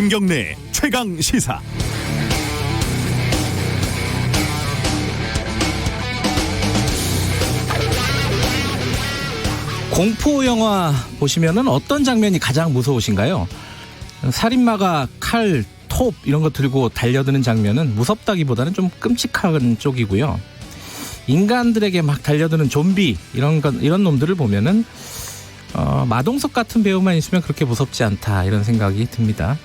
김경래 최강 시사. 공포 영화 보시면은 어떤 장면이 가장 무서우신가요? 살인마가 칼, 톱 이런 거 들고 달려드는 장면은 무섭다기보다는 좀 끔찍한 쪽이고요. 인간들에게 막 달려드는 좀비 이런 놈들을 보면은 마동석 같은 배우만 있으면 그렇게 무섭지 않다 이런 생각이 듭니다.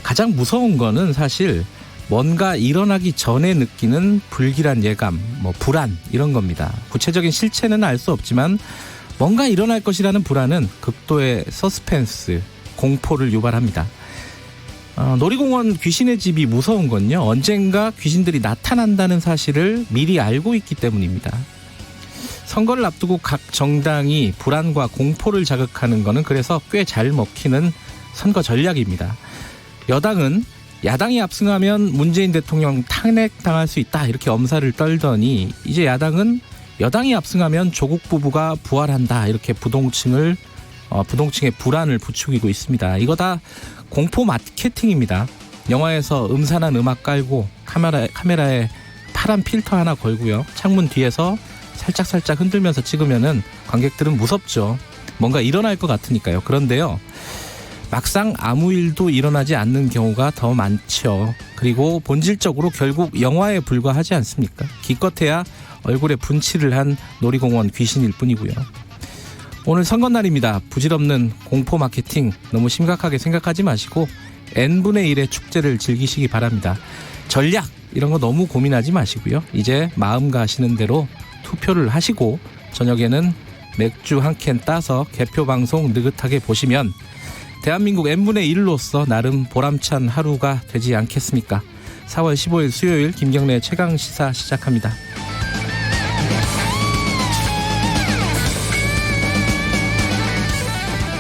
가장 무서운 거는 사실 뭔가 일어나기 전에 느끼는 불길한 예감, 불안 이런 겁니다. 구체적인 실체는 알 수 없지만 뭔가 일어날 것이라는 불안은 극도의 서스펜스, 공포를 유발합니다. 놀이공원 귀신의 집이 무서운 건요, 언젠가 귀신들이 나타난다는 사실을 미리 알고 있기 때문입니다. 선거를 앞두고 각 정당이 불안과 공포를 자극하는 거는 그래서 꽤 잘 먹히는 선거 전략입니다. 여당은 야당이 압승하면 문재인 대통령 탄핵당할 수 있다 이렇게 엄살을 떨더니 이제 야당은 여당이 압승하면 조국 부부가 부활한다 이렇게 부동층의 불안을 부추기고 있습니다. 이거 다 공포 마케팅입니다. 영화에서 음산한 음악 깔고 카메라에 파란 필터 하나 걸고요, 창문 뒤에서 살짝 흔들면서 찍으면은 관객들은 무섭죠. 뭔가 일어날 것 같으니까요. 그런데요, 막상 아무 일도 일어나지 않는 경우가 더 많죠. 그리고 본질적으로 결국 영화에 불과하지 않습니까? 기껏해야 얼굴에 분칠을 한 놀이공원 귀신일 뿐이고요. 오늘 선거날입니다. 부질없는 공포 마케팅 너무 심각하게 생각하지 마시고 n분의 1의 축제를 즐기시기 바랍니다. 전략 이런 거 너무 고민하지 마시고요. 이제 마음 가시는 대로 투표를 하시고 저녁에는 맥주 한 캔 따서 개표 방송 느긋하게 보시면 대한민국 n분의 1로서 나름 보람찬 하루가 되지 않겠습니까? 4월 15일 수요일 김경래 최강시사 시작합니다.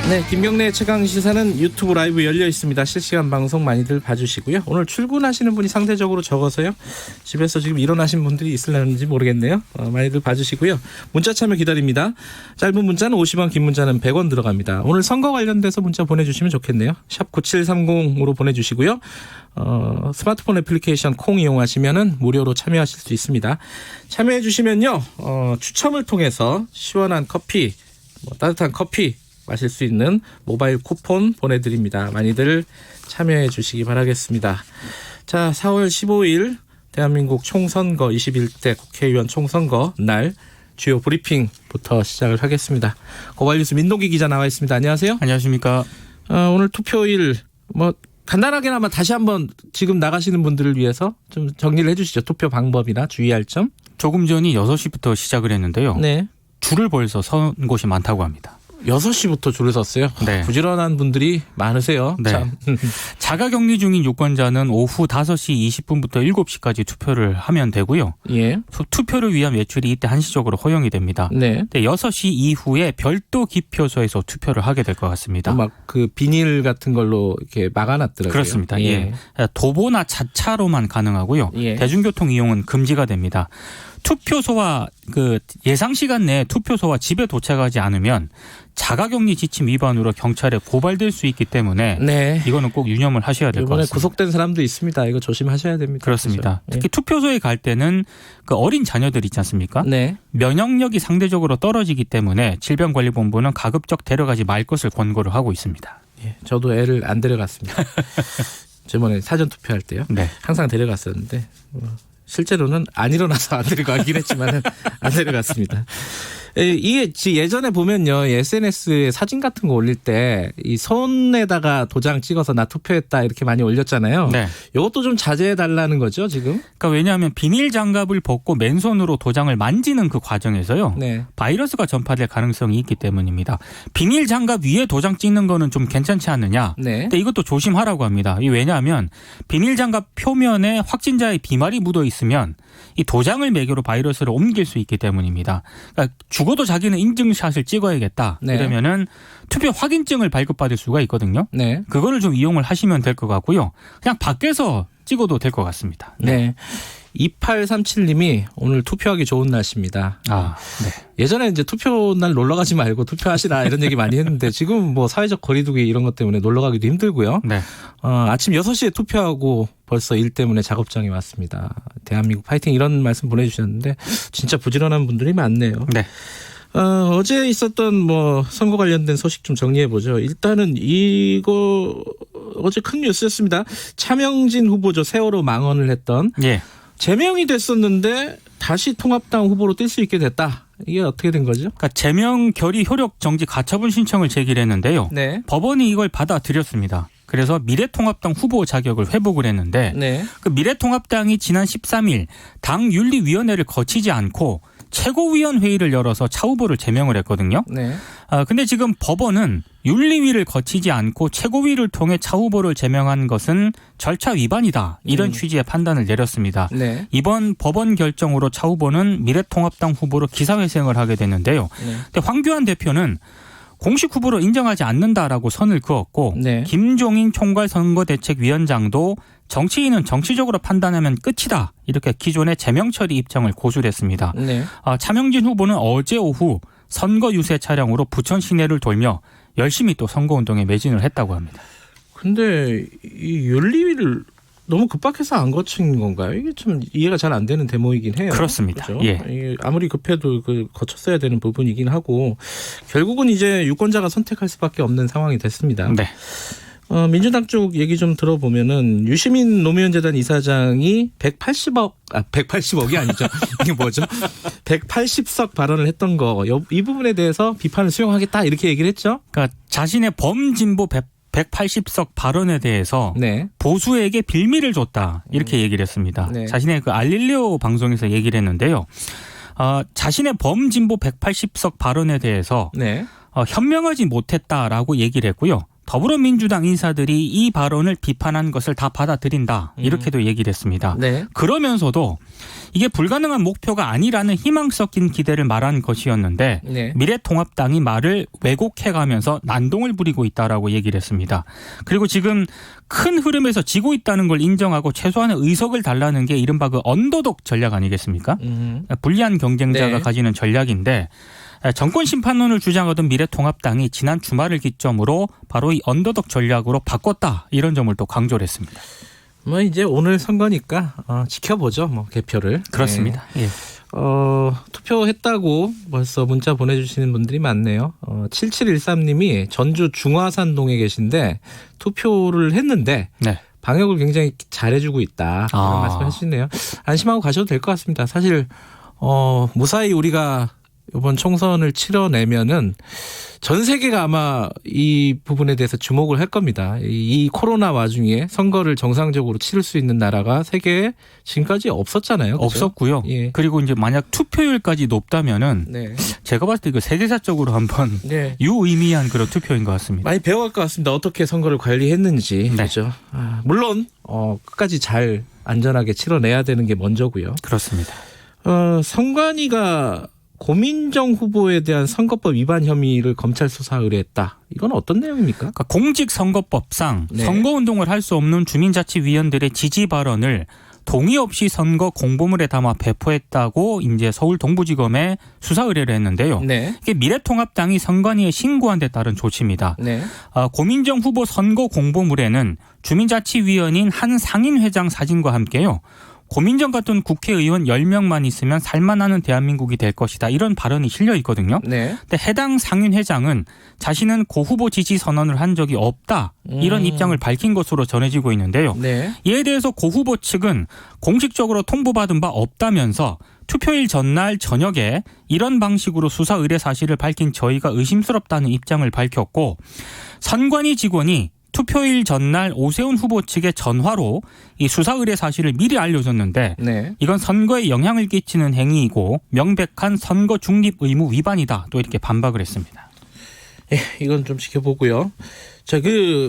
네, 김경래 최강시사는 유튜브 라이브 열려 있습니다. 실시간 방송 많이들 봐주시고요. 오늘 출근하시는 분이 상대적으로 적어서요, 집에서 지금 일어나신 분들이 있을는지 모르겠네요. 많이들 봐주시고요. 문자 참여 기다립니다. 짧은 문자는 50원, 긴 문자는 100원 들어갑니다. 오늘 선거 관련돼서 문자 보내주시면 좋겠네요. 샵 9730으로 보내주시고요. 스마트폰 애플리케이션 콩 이용하시면은 무료로 참여하실 수 있습니다. 참여해 주시면요, 추첨을 통해서 시원한 커피, 따뜻한 커피 마실 수 있는 모바일 쿠폰 보내드립니다. 많이들 참여해 주시기 바라겠습니다. 자, 4월 15일 대한민국 총선거 21대 국회의원 총선거 날 주요 브리핑부터 시작을 하겠습니다. 고발뉴스 민동기 기자 나와 있습니다. 안녕하세요. 안녕하십니까. 오늘 투표일 간단하게나마 다시 한번 지금 나가시는 분들을 위해서 좀 정리를 해 주시죠. 투표 방법이나 주의할 점. 조금 전이 6시부터 시작을 했는데요. 네. 줄을 벌써 선 곳이 많다고 합니다. 6시부터 줄을 섰어요. 네. 부지런한 분들이 많으세요. 네. 참. 자가격리 중인 유권자는 오후 5시 20분부터 7시까지 투표를 하면 되고요. 예. 투표를 위한 외출이 이때 한시적으로 허용이 됩니다. 네. 6시 이후에 별도 기표소에서 투표를 하게 될 것 같습니다. 막 그 비닐 같은 걸로 이렇게 막아놨더라고요. 그렇습니다. 예. 도보나 자차로만 가능하고요. 예. 대중교통 이용은 금지가 됩니다. 투표소와 예상 시간 내에 투표소와 집에 도착하지 않으면 자가격리 지침 위반으로 경찰에 고발될 수 있기 때문에 네. 이거는 꼭 유념을 하셔야 될 것 이번에 같습니다. 구속된 사람도 있습니다. 이거 조심하셔야 됩니다. 그렇습니다. 그렇죠? 특히 투표소에 갈 때는 어린 자녀들 있지 않습니까? 네. 면역력이 상대적으로 떨어지기 때문에 질병관리본부는 가급적 데려가지 말 것을 권고를 하고 있습니다. 예. 저도 애를 안 데려갔습니다. 저번에 사전 투표할 때요. 네. 항상 데려갔었는데 실제로는 안 일어나서 안 데려가긴 했지만 안 데려갔습니다. 이게 예전에 보면요, SNS에 사진 같은 거 올릴 때 이 손에다가 도장 찍어서 나 투표했다 이렇게 많이 올렸잖아요. 네. 이것도 좀 자제해 달라는 거죠 지금? 그러니까 왜냐하면 비닐 장갑을 벗고 맨손으로 도장을 만지는 그 과정에서요. 네. 바이러스가 전파될 가능성이 있기 때문입니다. 비닐 장갑 위에 도장 찍는 거는 좀 괜찮지 않느냐. 네. 근데 이것도 조심하라고 합니다. 왜냐하면 비닐 장갑 표면에 확진자의 비말이 묻어 있으면 이 도장을 매개로 바이러스를 옮길 수 있기 때문입니다. 그러니까 죽어도 자기는 인증샷을 찍어야겠다. 네. 그러면은 투표 확인증을 발급받을 수가 있거든요. 네. 그거를 좀 이용을 하시면 될 것 같고요. 그냥 밖에서 찍어도 될 것 같습니다. 네. 2837님이 오늘 투표하기 좋은 날씨입니다. 아, 네. 예전에 이제 투표 날 놀러 가지 말고 투표하시라 이런 얘기 많이 했는데 지금 뭐 사회적 거리두기 이런 것 때문에 놀러 가기도 힘들고요. 네. 아침 6시에 투표하고 벌써 일 때문에 작업장에 왔습니다. 대한민국 파이팅 이런 말씀 보내주셨는데 진짜 부지런한 분들이 많네요. 네. 어제 있었던 뭐 선거 관련된 소식 좀 정리해 보죠. 일단은 이거 어제 큰 뉴스였습니다. 차명진 후보죠. 세월호 망언을 했던 예. 제명이 됐었는데 다시 통합당 후보로 뛸 수 있게 됐다. 이게 어떻게 된 거죠? 그러니까 제명 결의 효력 정지 가처분 신청을 제기를 했는데요. 네. 법원이 이걸 받아들였습니다. 그래서 미래통합당 후보 자격을 회복을 했는데 네. 그 미래통합당이 지난 13일 당 윤리위원회를 거치지 않고 최고위원회의를 열어서 차 후보를 제명을 했거든요. 네. 근데 지금 법원은 윤리위를 거치지 않고 최고위를 통해 차 후보를 제명한 것은 절차 위반이다. 이런 취지의 판단을 내렸습니다. 네. 이번 법원 결정으로 차 후보는 미래통합당 후보로 기사회생을 하게 됐는데요. 네. 근데 황교안 대표는 공식 후보로 인정하지 않는다라고 선을 그었고 네. 김종인 총괄선거대책위원장도 정치인은 정치적으로 판단하면 끝이다. 이렇게 기존의 제명 처리 입장을 고수를 했습니다. 네. 차명진 후보는 어제 오후 선거 유세 차량으로 부천 시내를 돌며 열심히 또 선거운동에 매진을 했다고 합니다. 근데 이 윤리위를 너무 급박해서 안 거친 건가요? 이게 좀 이해가 잘 안 되는 대목이긴 해요. 그렇습니다. 그렇죠? 예. 이게 아무리 급해도 거쳤어야 되는 부분이긴 하고 결국은 이제 유권자가 선택할 수밖에 없는 상황이 됐습니다. 네. 민주당 쪽 얘기 좀 들어보면은 유시민 노무현 재단 이사장이 180억이 아니죠. 이게 뭐죠? 180석 발언을 했던 거 이 부분에 대해서 비판을 수용하겠다 이렇게 얘기를 했죠. 그러니까 자신의 범진보 180석 발언에 대해서 네. 보수에게 빌미를 줬다 이렇게 얘기를 했습니다. 네. 자신의 그 알릴레오 방송에서 얘기를 했는데요. 자신의 범진보 180석 발언에 대해서 네. 현명하지 못했다라고 얘기를 했고요. 더불어민주당 인사들이 이 발언을 비판한 것을 다 받아들인다 이렇게도 얘기를 했습니다. 네. 그러면서도 이게 불가능한 목표가 아니라는 희망 섞인 기대를 말한 것이었는데 네. 미래통합당이 말을 왜곡해가면서 난동을 부리고 있다라고 얘기를 했습니다. 그리고 지금 큰 흐름에서 지고 있다는 걸 인정하고 최소한의 의석을 달라는 게 이른바 그 언더독 전략 아니겠습니까? 불리한 경쟁자가 네. 가지는 전략인데 정권 심판론을 주장하던 미래통합당이 지난 주말을 기점으로 바로 이 언더독 전략으로 바꿨다 이런 점을 또 강조를 했습니다. 뭐 이제 오늘 선거니까 지켜보죠. 뭐 개표를. 그렇습니다. 네. 예. 투표했다고 벌써 문자 보내주시는 분들이 많네요. 7713님이 전주 중화산동에 계신데 투표를 했는데 네. 방역을 굉장히 잘해주고 있다. 그런 말씀 하시네요. 안심하고 가셔도 될 것 같습니다. 사실 무사히 우리가 이번 총선을 치러내면은 전 세계가 아마 이 부분에 대해서 주목을 할 겁니다. 이 코로나 와중에 선거를 정상적으로 치를 수 있는 나라가 세계에 지금까지 없었잖아요. 그렇죠? 없었고요. 예. 그리고 이제 만약 투표율까지 높다면은 네. 제가 봤을 때 그 세계사적으로 한번 네. 유의미한 그런 투표인 것 같습니다. 많이 배워갈 것 같습니다. 어떻게 선거를 관리했는지. 네. 그렇죠. 물론 끝까지 잘 안전하게 치러내야 되는 게 먼저고요. 그렇습니다. 선관위가 고민정 후보에 대한 선거법 위반 혐의를 검찰 수사 의뢰했다. 이건 어떤 내용입니까? 그러니까 공직선거법상 네. 선거운동을 할 수 없는 주민자치위원들의 지지 발언을 동의 없이 선거 공보물에 담아 배포했다고 이제 서울 동부지검에 수사 의뢰를 했는데요. 네. 이게 미래통합당이 선관위에 신고한 데 따른 조치입니다. 네. 고민정 후보 선거 공보물에는 주민자치위원인 한 상인회장 사진과 함께요. 고민정 같은 국회의원 10명만 있으면 살만하는 대한민국이 될 것이다. 이런 발언이 실려 있거든요. 네. 근데 해당 상인회장은 자신은 고 후보 지지 선언을 한 적이 없다. 이런 입장을 밝힌 것으로 전해지고 있는데요. 네. 이에 대해서 고 후보 측은 공식적으로 통보받은 바 없다면서 투표일 전날 저녁에 이런 방식으로 수사 의뢰 사실을 밝힌 저희가 의심스럽다는 입장을 밝혔고 선관위 직원이 투표일 전날 오세훈 후보 측의 전화로 이 수사 의뢰 사실을 미리 알려줬는데 네. 이건 선거에 영향을 끼치는 행위이고 명백한 선거 중립 의무 위반이다. 또 이렇게 반박을 했습니다. 예, 이건 좀 지켜보고요. 자,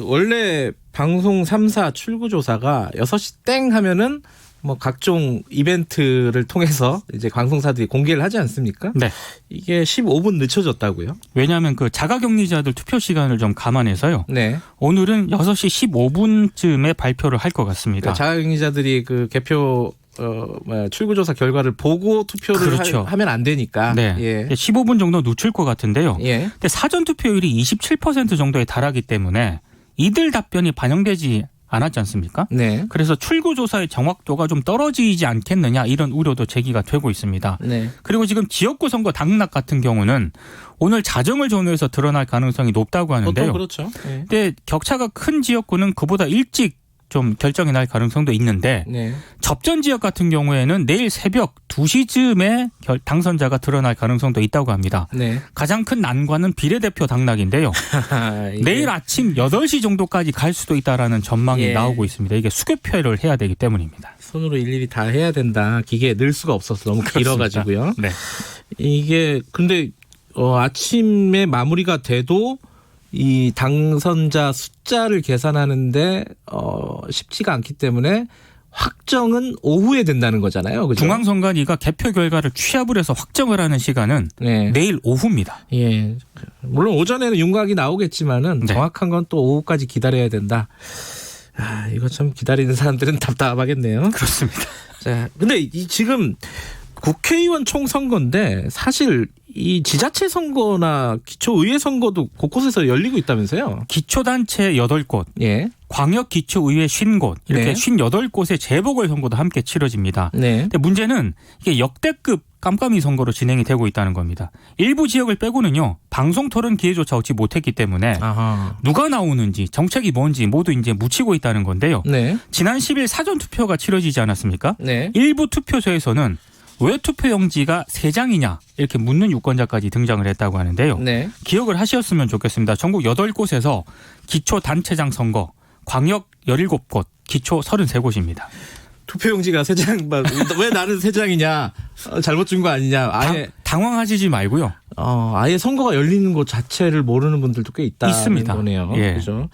원래 방송 3사 출구조사가 6시 땡 하면은 뭐 각종 이벤트를 통해서 이제 방송사들이 공개를 하지 않습니까? 네. 이게 15분 늦춰졌다고요? 왜냐하면 그 자가격리자들 투표 시간을 좀 감안해서요. 네. 오늘은 6시 15분쯤에 발표를 할 것 같습니다. 그러니까 자가격리자들이 그 개표 출구조사 결과를 보고 투표를 그렇죠. 하면 안 되니까. 네. 예. 15분 정도 늦출 것 같은데요. 예. 근데 사전 투표율이 27% 정도에 달하기 때문에 이들 답변이 반영되지 않았지 않습니까? 네. 그래서 출구조사의 정확도가 좀 떨어지지 않겠느냐 이런 우려도 제기가 되고 있습니다. 네. 그리고 지금 지역구 선거 당락 같은 경우는 오늘 자정을 전후해서 드러날 가능성이 높다고 하는데요. 보통 그렇죠. 네. 근데 격차가 큰 지역구는 그보다 일찍 좀 결정이 날 가능성도 있는데 네. 접전 지역 같은 경우에는 내일 새벽 2시쯤에 당선자가 드러날 가능성도 있다고 합니다. 네. 가장 큰 난관은 비례대표 당락인데요. 내일 아침 8시 정도까지 갈 수도 있다라는 전망이 예. 나오고 있습니다. 이게 수개표를 해야 되기 때문입니다. 손으로 일일이 다 해야 된다. 기계에 넣을 수가 없어서 너무 길어가지고요. 네. 이게 근데 아침에 마무리가 돼도 이 당선자 숫자를 계산하는데 쉽지가 않기 때문에 확정은 오후에 된다는 거잖아요. 그죠? 중앙선관위가 개표 결과를 취합을 해서 확정을 하는 시간은 네. 내일 오후입니다. 예. 물론 오전에는 윤곽이 나오겠지만은 네. 정확한 건 또 오후까지 기다려야 된다. 이거 참 기다리는 사람들은 답답하겠네요. 그렇습니다. 자, 근데 지금 국회의원 총선거인데 사실 이 지자체 선거나 기초의회 선거도 곳곳에서 열리고 있다면서요? 기초단체 8곳, 예. 광역기초의회 50곳 이렇게 네. 58곳의 재보궐선거도 함께 치러집니다. 네. 근데 문제는 이게 역대급 깜깜이 선거로 진행이 되고 있다는 겁니다. 일부 지역을 빼고는요. 방송 토론 기회조차 얻지 못했기 때문에 아하. 누가 나오는지 정책이 뭔지 모두 이제 묻히고 있다는 건데요. 네. 지난 10일 사전투표가 치러지지 않았습니까? 네. 일부 투표소에서는 왜 투표용지가 3장이냐 이렇게 묻는 유권자까지 등장을 했다고 하는데요. 네. 기억을 하셨으면 좋겠습니다. 전국 8곳에서 기초단체장 선거, 광역 17곳, 기초 33곳입니다. 투표용지가 3장, 왜 나는 3장이냐? 잘못 준 거 아니냐? 아예 당황하시지 말고요. 아예 선거가 열리는 곳 자체를 모르는 분들도 꽤 있다는 있습니다. 거네요. 예. 그죠?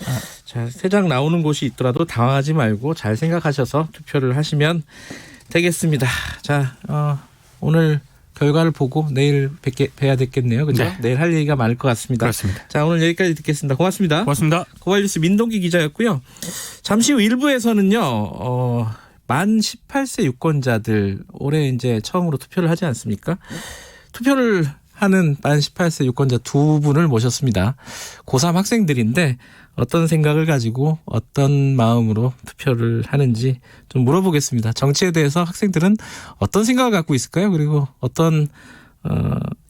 자, 3장 나오는 곳이 있더라도 당황하지 말고 잘 생각하셔서 투표를 하시면 되겠습니다. 자, 오늘 결과를 보고 내일 뵈야 되겠네요. 그죠? 네. 내일 할 얘기가 많을 것 같습니다. 그렇습니다. 자, 오늘 여기까지 듣겠습니다. 고맙습니다. 고맙습니다. 고발뉴스 민동기 기자였고요. 잠시 후 1부에서는요, 만 18세 유권자들 올해 이제 처음으로 투표를 하지 않습니까? 투표를 하는 만 18세 유권자 두 분을 모셨습니다. 고3 학생들인데 어떤 생각을 가지고 어떤 마음으로 투표를 하는지 좀 물어보겠습니다. 정치에 대해서 학생들은 어떤 생각을 갖고 있을까요? 그리고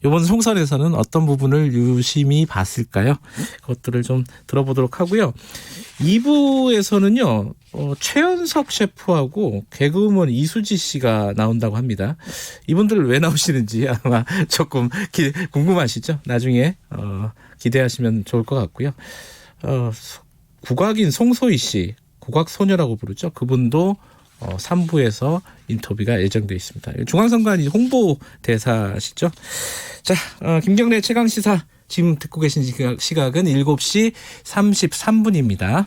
이번 총선에서는 어떤 부분을 유심히 봤을까요? 그것들을 좀 들어보도록 하고요. 2부에서는요. 최연석 셰프하고 개그우먼 이수지 씨가 나온다고 합니다. 이분들 왜 나오시는지 아마 조금 궁금하시죠? 나중에 기대하시면 좋을 것 같고요. 국악인 송소희 씨, 국악소녀라고 부르죠. 그분도 3부에서 인터뷰가 예정되어 있습니다. 중앙선관위 홍보대사시죠. 자, 김경래 최강시사 지금 듣고 계신 시각은 7시 33분입니다.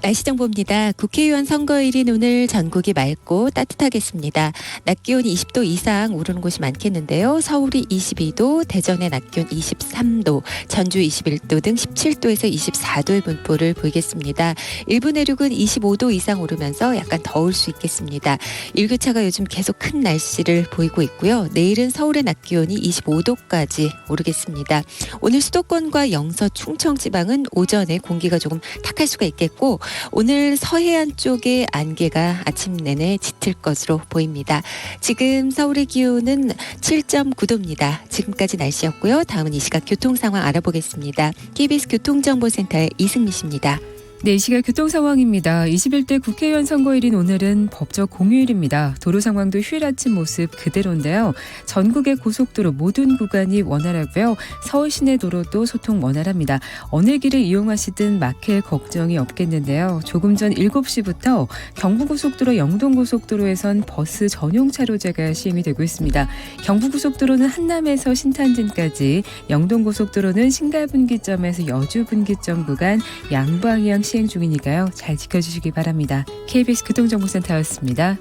날씨 정보입니다. 국회의원 선거일인 오늘 전국이 맑고 따뜻하겠습니다. 낮 기온 20도 이상 오르는 곳이 많겠는데요. 서울이 22도, 대전의 낮 기온 23도, 전주 21도 등 17도에서 24도의 분포를 보이겠습니다. 일부 내륙은 25도 이상 오르면서 약간 더울 수 있겠습니다. 일교차가 요즘 계속 큰 날씨를 보이고 있고요. 내일은 서울의 낮 기온이 25도까지 오르겠습니다. 오늘 수도권과 영서, 충청 지방은 오전에 공기가 조금 탁할 수가 있겠고 오늘 서해안 쪽의 안개가 아침 내내 짙을 것으로 보입니다. 지금 서울의 기온은 7.9도입니다. 지금까지 날씨였고요. 다음은 이 시각 교통 상황 알아보겠습니다. KBS 교통정보센터의 이승미 씨입니다. 네, 이 시각 교통 상황입니다. 21대 국회의원 선거일인 오늘은 법적 공휴일입니다. 도로 상황도 휴일 아침 모습 그대로인데요. 전국의 고속도로 모든 구간이 원활하고요. 서울 시내 도로도 소통 원활합니다. 어느 길을 이용하시든 막힐 걱정이 없겠는데요. 조금 전 7시부터 경부고속도로 영동고속도로에선 버스 전용 차로제가 시행이 되고 있습니다. 경부고속도로는 한남에서 신탄진까지, 영동고속도로는 신갈분기점에서 여주분기점 구간 양방향 시행 중이니까요. 잘 지켜주시기 바랍니다. KBS 교통정보센터였습니다.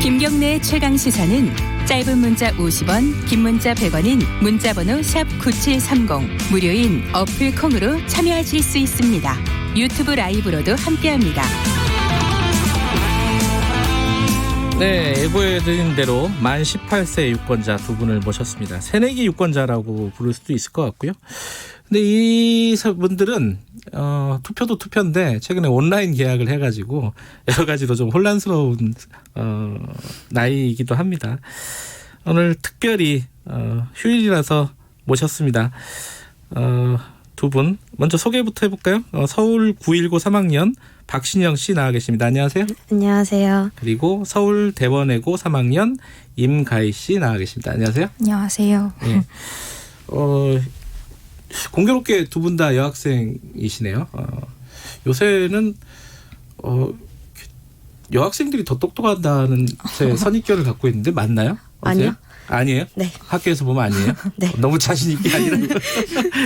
김경래 최강시사는 짧은 문자 50원, 긴 문자 100원인 문자번호 샵 9730 무료인 어플 콩으로 참여하실 수 있습니다. 유튜브 라이브로도 함께합니다. 네, 예고해드린 대로 만 18세 유권자 두 분을 모셨습니다. 새내기 유권자라고 부를 수도 있을 것 같고요. 근데 이 분들은 투표도 투표인데 최근에 온라인 계약을 해가지고 여러 가지로 좀 혼란스러운 나이이기도 합니다. 오늘 특별히 휴일이라서 모셨습니다. 두 분 먼저 소개부터 해볼까요? 서울 919 3학년 박신영 씨 나와 계십니다. 안녕하세요. 안녕하세요. 그리고 서울 대원외고 3학년 임가희 씨 나와 계십니다. 안녕하세요. 안녕하세요. 네. 공교롭게 두 분 다 여학생이시네요. 요새는 여학생들이 더 똑똑하다는 제 선입견을 갖고 있는데 맞나요? 아니요. 아니에요? 네. 학교에서 보면 아니에요? 네. 너무 자신 있게 아니라고.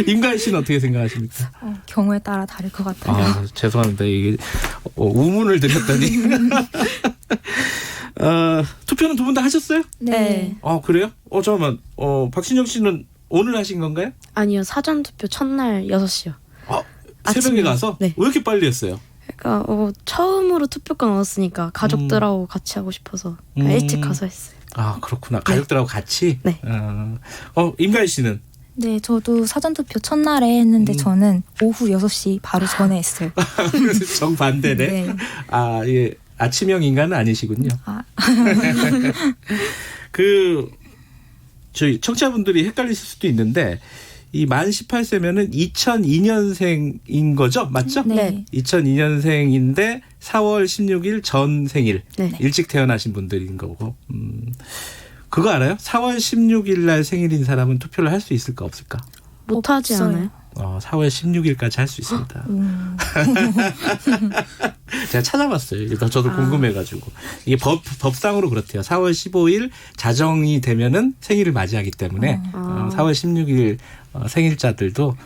임가희 씨는 어떻게 생각하십니까? 경우에 따라 다를 것 같아요. 죄송합니다. 이게 우문을 드렸더니. 투표는 두 분 다 하셨어요? 네. 그래요? 잠깐만. 박신영 씨는 오늘 하신 건가요? 아니요. 사전투표 첫날 6시요. 새벽에 아침에. 가서? 네. 왜 이렇게 빨리 했어요? 그러니까 처음으로 투표권 얻었으니까 가족들하고 같이 하고 싶어서 일찍 가서 했어요. 그렇구나. 가족들하고 같이? 네. 임가희 씨는? 네, 저도 사전투표 첫날에 했는데 저는 오후 6시 바로 전에 했어요. 정반대네. 네. 예. 아침형 인간은 아니시군요. 저희 청취자분들이 헷갈리실 수도 있는데 이 만 18세면은 2002년생인 거죠? 맞죠? 네. 2002년생인데 4월 16일 전 생일. 네. 일찍 태어나신 분들인 거고. 그거 알아요? 4월 16일 날 생일인 사람은 투표를 할 수 있을까 없을까? 못하지 없어요. 않아요? 4월 16일까지 할 수 있습니다. 제가 찾아봤어요. 저도 궁금해가지고. 이게 법상으로 그렇대요. 4월 15일 자정이 되면은 생일을 맞이하기 때문에 4월 16일 생일자들도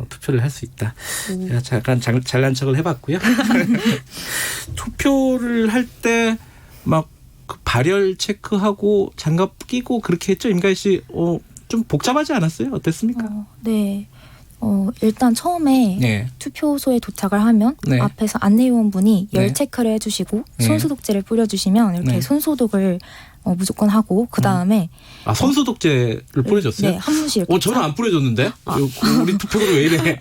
투표를 할 수 있다. 제가 잠깐 잘난 척을 해봤고요. 투표를 할 때 막 발열 체크하고 장갑 끼고 그렇게 했죠. 임가희 씨, 좀 복잡하지 않았어요? 어땠습니까? 네. 일단 처음에 네. 투표소에 도착을 하면 네. 앞에서 안내요원분이 네. 열 체크를 해주시고 네. 손소독제를 뿌려주시면 이렇게 네. 손소독을 무조건 하고 그 다음에 손소독제를 뿌려줬어요? 네, 한 분씩 이렇게 저는 안 뿌려줬는데? 우리 투표구를 왜 이래?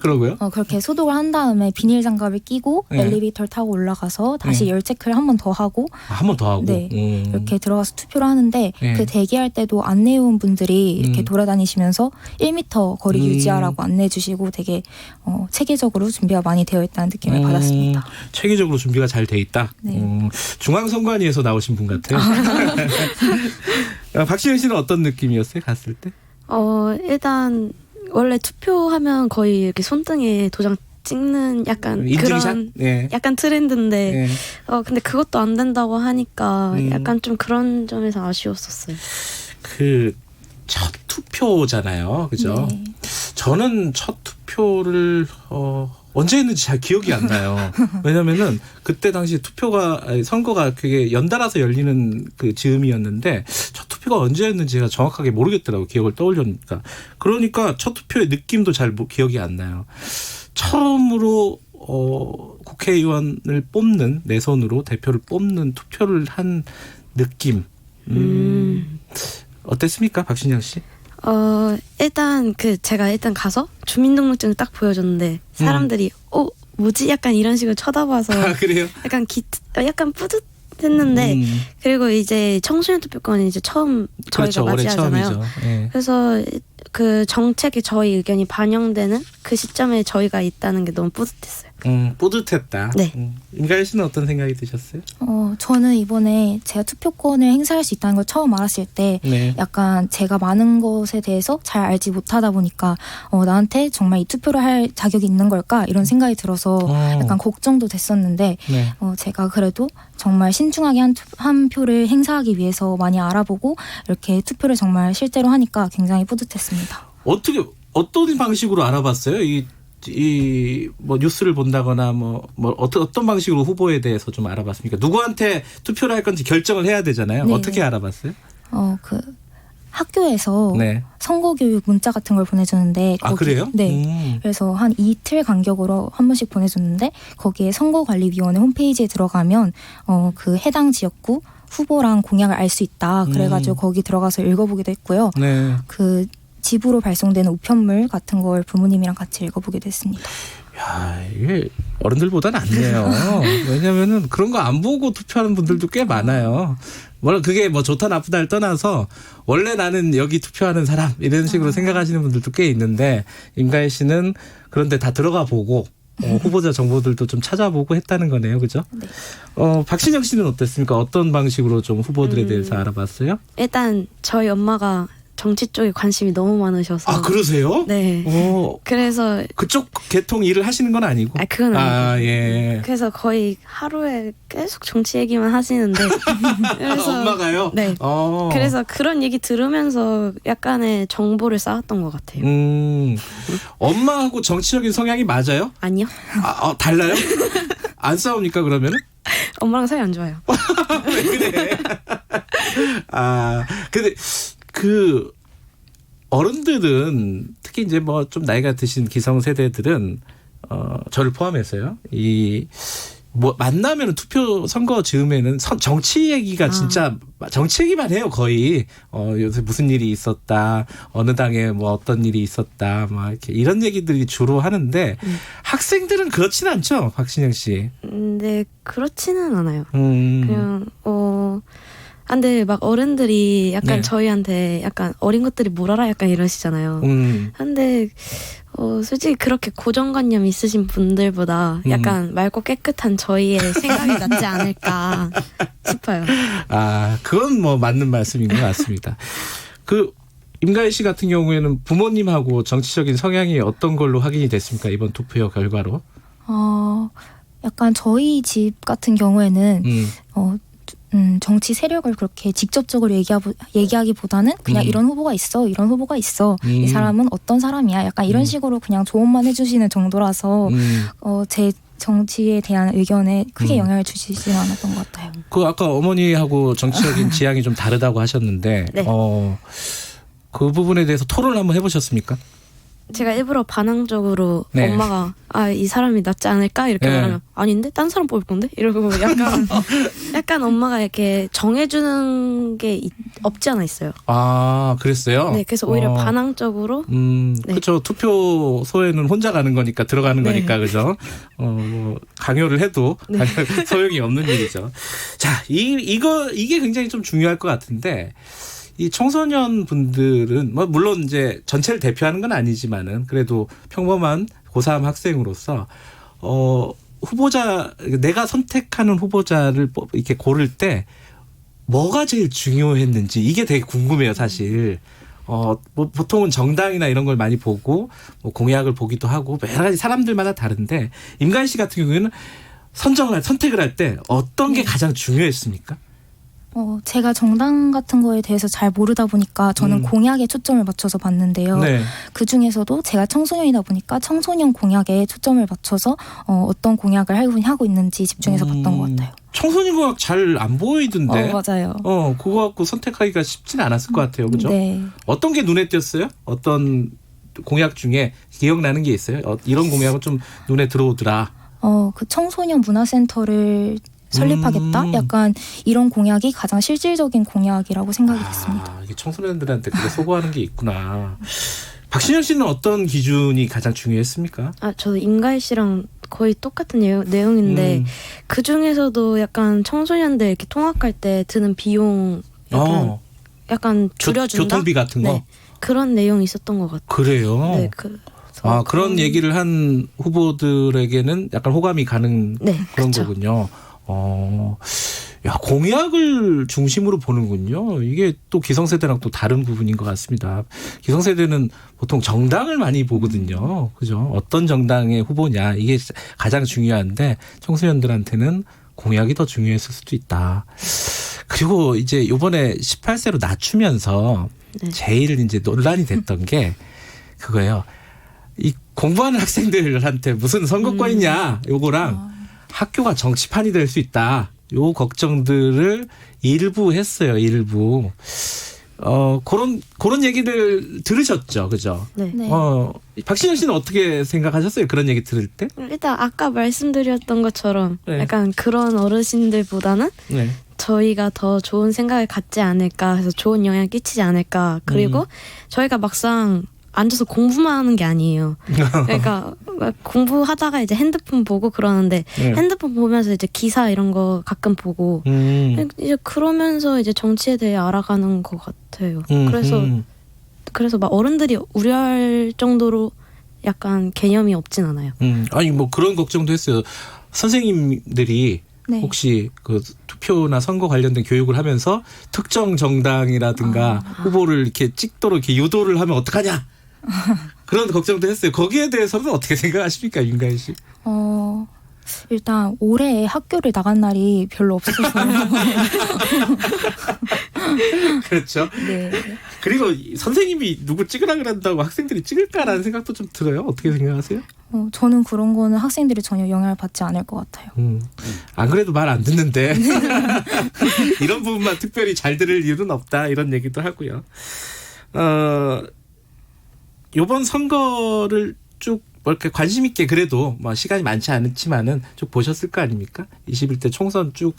그러고요? 그렇게 소독을 한 다음에 비닐 장갑을 끼고 네. 엘리베이터를 타고 올라가서 다시 네. 열 체크를 한 번 더 하고 한 번 더 하고. 네. 이렇게 들어가서 투표를 하는데 네. 그 대기할 때도 안내요원 분들이 이렇게 돌아다니시면서 1m 거리 유지하라고 안내해 주시고 되게 체계적으로 준비가 많이 되어 있다는 느낌을 받았습니다. 체계적으로 준비가 잘 돼 있다. 네. 중앙선관위에서 나오신 분 같아요. 박신영 씨는 어떤 느낌이었어요? 갔을 때? 일단 원래 투표하면 거의 이렇게 손등에 도장 찍는 약간 인증샷? 그런 네. 약간 트렌드인데 네. 근데 그것도 안 된다고 하니까 음. 약간 좀 그런 점에서 아쉬웠었어요. 첫 투표잖아요. 그죠? 네. 저는 첫 투표를 언제 했는지 잘 기억이 안 나요. 왜냐면은 그때 당시 선거가 그게 연달아서 열리는 그 즈음이었는데 첫 투표가 언제였는지 제가 정확하게 모르겠더라고요. 기억을 떠올려니까. 그러니까 첫 투표의 느낌도 잘 기억이 안 나요. 처음으로 국회의원을 뽑는 내 손으로 대표를 뽑는 투표를 한 느낌. 어땠습니까, 박신영 씨? 일단 제가 일단 가서 주민등록증을 딱 보여줬는데 사람들이 뭐지? 약간 이런 식으로 쳐다봐서 그래요? 약간 뿌듯했는데 그리고 이제 청소년 투표권이 이제 처음 저희가 올해 맞이하잖아요. 처음이죠. 네. 그래서 그 정책에 저희 의견이 반영되는 그 시점에 저희가 있다는 게 너무 뿌듯했어요. 뿌듯했다. 네. 임가희 씨는 어떤 생각이 드셨어요? 저는 이번에 제가 투표권을 행사할 수 있다는 걸 처음 알았을 때 네. 약간 제가 많은 것에 대해서 잘 알지 못하다 보니까 나한테 정말 이 투표를 할 자격이 있는 걸까 이런 생각이 들어서 약간 걱정도 됐었는데 네. 제가 그래도 정말 신중하게 한 표를 행사하기 위해서 많이 알아보고 이렇게 투표를 정말 실제로 하니까 굉장히 뿌듯했습니다. 어떤 방식으로 알아봤어요? 뭐 뉴스를 본다거나 어떤 방식으로 후보에 대해서 좀 알아봤습니까? 누구한테 투표를 할 건지 결정을 해야 되잖아요. 네. 어떻게 알아봤어요? 학교에서 네. 선거교육 문자 같은 걸 보내주는데 아, 그래요? 네. 그래서 한 이틀 간격으로 한 번씩 보내줬는데 거기에 선거관리위원회 홈페이지에 들어가면 그 해당 지역구 후보랑 공약을 알 수 있다. 그래가지고 거기 들어가서 읽어보기도 했고요. 네. 그 집으로 발송되는 우편물 같은 걸 부모님이랑 같이 읽어보기도 했습니다. 야, 이게 어른들보다 낫네요. 왜냐면은 그런 거 안 보고 투표하는 분들도 꽤 많아요. 물론 그게 뭐 좋다 나쁘다를 떠나서 원래 나는 여기 투표하는 사람 이런 식으로 생각하시는 분들도 꽤 있는데 임가희 씨는 그런데 다 들어가 보고 후보자 정보들도 좀 찾아보고 했다는 거네요. 그죠? 네. 박신영 씨는 어땠습니까? 어떤 방식으로 좀 후보들에 대해서 알아봤어요? 일단 저희 엄마가 정치 쪽에 관심이 너무 많으셔서. 아, 그러세요? 네. 그래서 그쪽 계통 일을 하시는 건 아니고. 그건 아니고. 아, 예. 그래서 거의 하루에 계속 정치 얘기만 하시는데. 그래서 엄마가요? 네. 그래서 그런 얘기 들으면서 약간의 정보를 쌓았던 것 같아요. 엄마하고 정치적인 성향이 맞아요? 아니요. 달라요? 안 싸웁니까 그러면은? 엄마랑 사이 안 좋아요. 왜 그래? 근데 그 어른들은 특히 이제 뭐 좀 나이가 드신 기성 세대들은 저를 포함해서요. 뭐 만나면 투표 선거 즈음에는 정치 얘기가 진짜 정치 얘기만 해요 거의. 요새 무슨 일이 있었다, 어느 당에 뭐 어떤 일이 있었다, 막 이렇게 이런 얘기들이 주로 하는데 학생들은 그렇진 않죠, 박신영 씨. 네, 그렇지는 않아요. 그냥 근데 막 어른들이 약간 네. 저희한테 약간 어린 것들이 뭘 알아 약간 이러시잖아요. 근데 솔직히 그렇게 고정관념 있으신 분들보다 약간 맑고 깨끗한 저희의 생각이 낫지 않을까 싶어요. 그건 뭐 맞는 말씀인 것 같습니다. 임가희 씨 같은 경우에는 부모님하고 정치적인 성향이 어떤 걸로 확인이 됐습니까? 이번 투표 결과로? 약간 저희 집 같은 경우에는 정치 세력을 그렇게 직접적으로 얘기하기보다는 그냥 이런 후보가 있어, 이런 후보가 있어, 이 사람은 어떤 사람이야, 약간 이런 식으로 그냥 조언만 해주시는 정도라서 제 정치에 대한 의견에 크게 영향을 주시지는 않았던 것 같아요. 아까 어머니하고 정치적인 지향이 좀 다르다고 하셨는데 네. 그 부분에 대해서 토론을 한번 해보셨습니까? 제가 일부러 반항적으로 네. 엄마가 이 사람이 낫지 않을까 이렇게 네. 말하면 아닌데 딴 사람 뽑을 건데 이러고 약간 엄마가 이렇게 정해주는 게 없지 않아 있어요. 그랬어요? 네, 그래서 오히려 반항적으로. 네. 그렇죠. 투표소에는 혼자 가는 거니까 들어가는 네. 거니까 그죠. 뭐 강요를 해도 네. 소용이 없는 일이죠. 자, 이게 굉장히 좀 중요할 것 같은데. 이 청소년 분들은 뭐 물론 이제 전체를 대표하는 건 아니지만은 그래도 평범한 고3 학생으로서 후보자, 내가 선택하는 후보자를 이렇게 고를 때 뭐가 제일 중요했는지 이게 되게 궁금해요, 사실. 뭐 보통은 정당이나 이런 걸 많이 보고 뭐 공약을 보기도 하고 여러 가지 사람들마다 다른데 임가희 씨 같은 경우에는 선택을 할 때 어떤 게 가장 중요했습니까? 제가 정당 같은 거에 대해서 잘 모르다 보니까 저는 공약에 초점을 맞춰서 봤는데요. 네. 그 중에서도 제가 청소년이다 보니까 청소년 공약에 초점을 맞춰서 어떤 공약을 하고 있는지 집중해서 봤던 것 같아요. 청소년 공약 잘 안 보이던데. 맞아요. 그거 갖고 선택하기가 쉽진 않았을 것 같아요. 그죠? 네. 어떤 게 눈에 띄었어요? 어떤 공약 중에 기억나는 게 있어요? 이런 공약은 좀 눈에 들어오더라. 그 청소년 문화센터를 설립하겠다? 약간 이런 공약이 가장 실질적인 공약이라고 생각이 됐습니다. 이게 청소년들한테 그게 소구하는 게 있구나. 박신영 씨는 어떤 기준이 가장 중요했습니까? 저도 임가희 씨랑 거의 똑같은 내용인데 그 중에서도 약간 청소년들 이렇게 통학할 때 드는 비용 약간 줄여준다. 교통비 같은 거. 네, 그런 내용이 있었던 것 같아요. 그래요. 네, 그런 얘기를 한 후보들에게는 약간 호감이 가는 그런 그쵸. 거군요. 공약을 중심으로 보는군요. 이게 또 기성세대랑 또 다른 부분인 것 같습니다. 기성세대는 보통 정당을 많이 보거든요. 그죠? 어떤 정당의 후보냐 이게 가장 중요한데 청소년들한테는 공약이 더 중요했을 수도 있다. 그리고 이제 이번에 18세로 낮추면서 제일 이제 논란이 됐던 게 그거예요. 이 공부하는 학생들한테 무슨 선거권 있냐 요거랑 학교가 정치판이 될 수 있다. 요 걱정들을 일부 했어요. 일부. 그런 얘기를 들으셨죠, 그죠? 네. 네. 박신영 씨는 어떻게 생각하셨어요? 그런 얘기 들을 때? 일단 아까 말씀드렸던 것처럼 네. 약간 그런 어르신들보다는 네. 저희가 더 좋은 생각을 갖지 않을까 해서 좋은 영향을 끼치지 않을까. 그리고 저희가 막상 앉아서 공부만 하는 게 아니에요. 그러니까 막 공부하다가 이제 핸드폰 보고 그러는데 네. 핸드폰 보면서 이제 기사 이런 거 가끔 보고 이제 그러면서 이제 정치에 대해 알아가는 것 같아요. 그래서 막 어른들이 우려할 정도로 약간 개념이 없진 않아요. 아니 뭐 그런 걱정도 했어요. 선생님들이 네. 혹시 그 투표나 선거 관련된 교육을 하면서 특정 정당이라든가 후보를 이렇게 찍도록 이렇게 유도를 하면 어떡하냐 그런 걱정도 했어요. 거기에 대해서는 어떻게 생각하십니까, 윤가연 씨? 일단 올해 학교를 나간 날이 별로 없어서 그렇죠. 네. 그리고 선생님이 누구 찍으라 그런다고 학생들이 찍을까라는 생각도 좀 들어요. 어떻게 생각하세요? 저는 그런 거는 학생들이 전혀 영향을 받지 않을 것 같아요. 안 그래도 말 안 듣는데 이런 부분만 특별히 잘 들을 이유는 없다 이런 얘기도 하고요. 이번 선거를 쭉 이렇게 관심 있게 그래도 뭐 시간이 많지 않지만은 쭉 보셨을 거 아닙니까? 21대 총선 쭉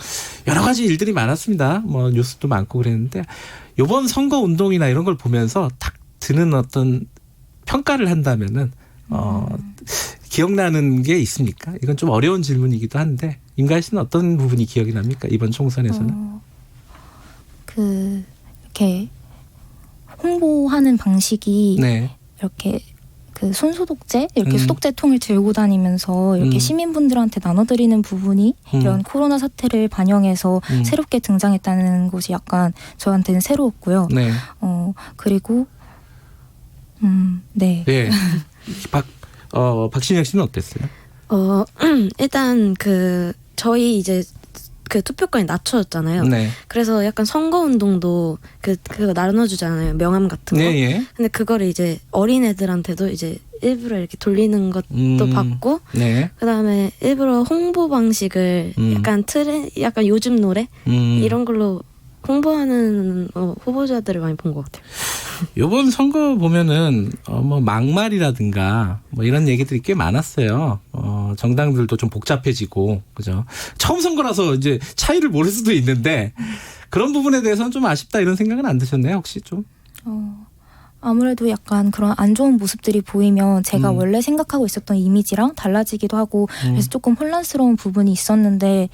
여러 가지 일들이 많았습니다. 뭐 뉴스도 많고 그랬는데 이번 선거 운동이나 이런 걸 보면서 딱 드는 어떤 평가를 한다면은 기억나는 게 있습니까? 이건 좀 어려운 질문이기도 한데 임가희 씨는 어떤 부분이 기억이 납니까? 이번 총선에서는? 이렇게 홍보하는 방식이 네. 이렇게 그 손소독제 이렇게 소독제통을 들고 다니면서 이렇게 시민분들한테 나눠드리는 부분이 이런 코로나 사태를 반영해서 새롭게 등장했다는 것이 약간 저한테는 새로웠고요. 네. 그리고 네. 네. 박신영 씨는 어땠어요? 일단 저희 이제 그 투표권이 낮춰졌잖아요. 네. 그래서 약간 선거운동도 그거 나눠주잖아요. 명함 같은 거. 네, 예. 근데 그거를 이제 어린애들한테도 이제 일부러 이렇게 돌리는 것도 받고, 네. 그다음에 일부러 홍보 방식을 약간 요즘 노래 이런 걸로 홍보하는 후보자들을 많이 본 것 같아요. 이번 선거 보면은 뭐 막말이라든가 뭐 이런 얘기들이 꽤 많았어요. 정당들도 좀 복잡해지고 그죠. 처음 선거라서 이제 차이를 모를 수도 있는데 그런 부분에 대해서는 좀 아쉽다 이런 생각은 안 드셨나요? 혹시 좀? 아무래도 약간 그런 안 좋은 모습들이 보이면 제가 원래 생각하고 있었던 이미지랑 달라지기도 하고 그래서 조금 혼란스러운 부분이 있었는데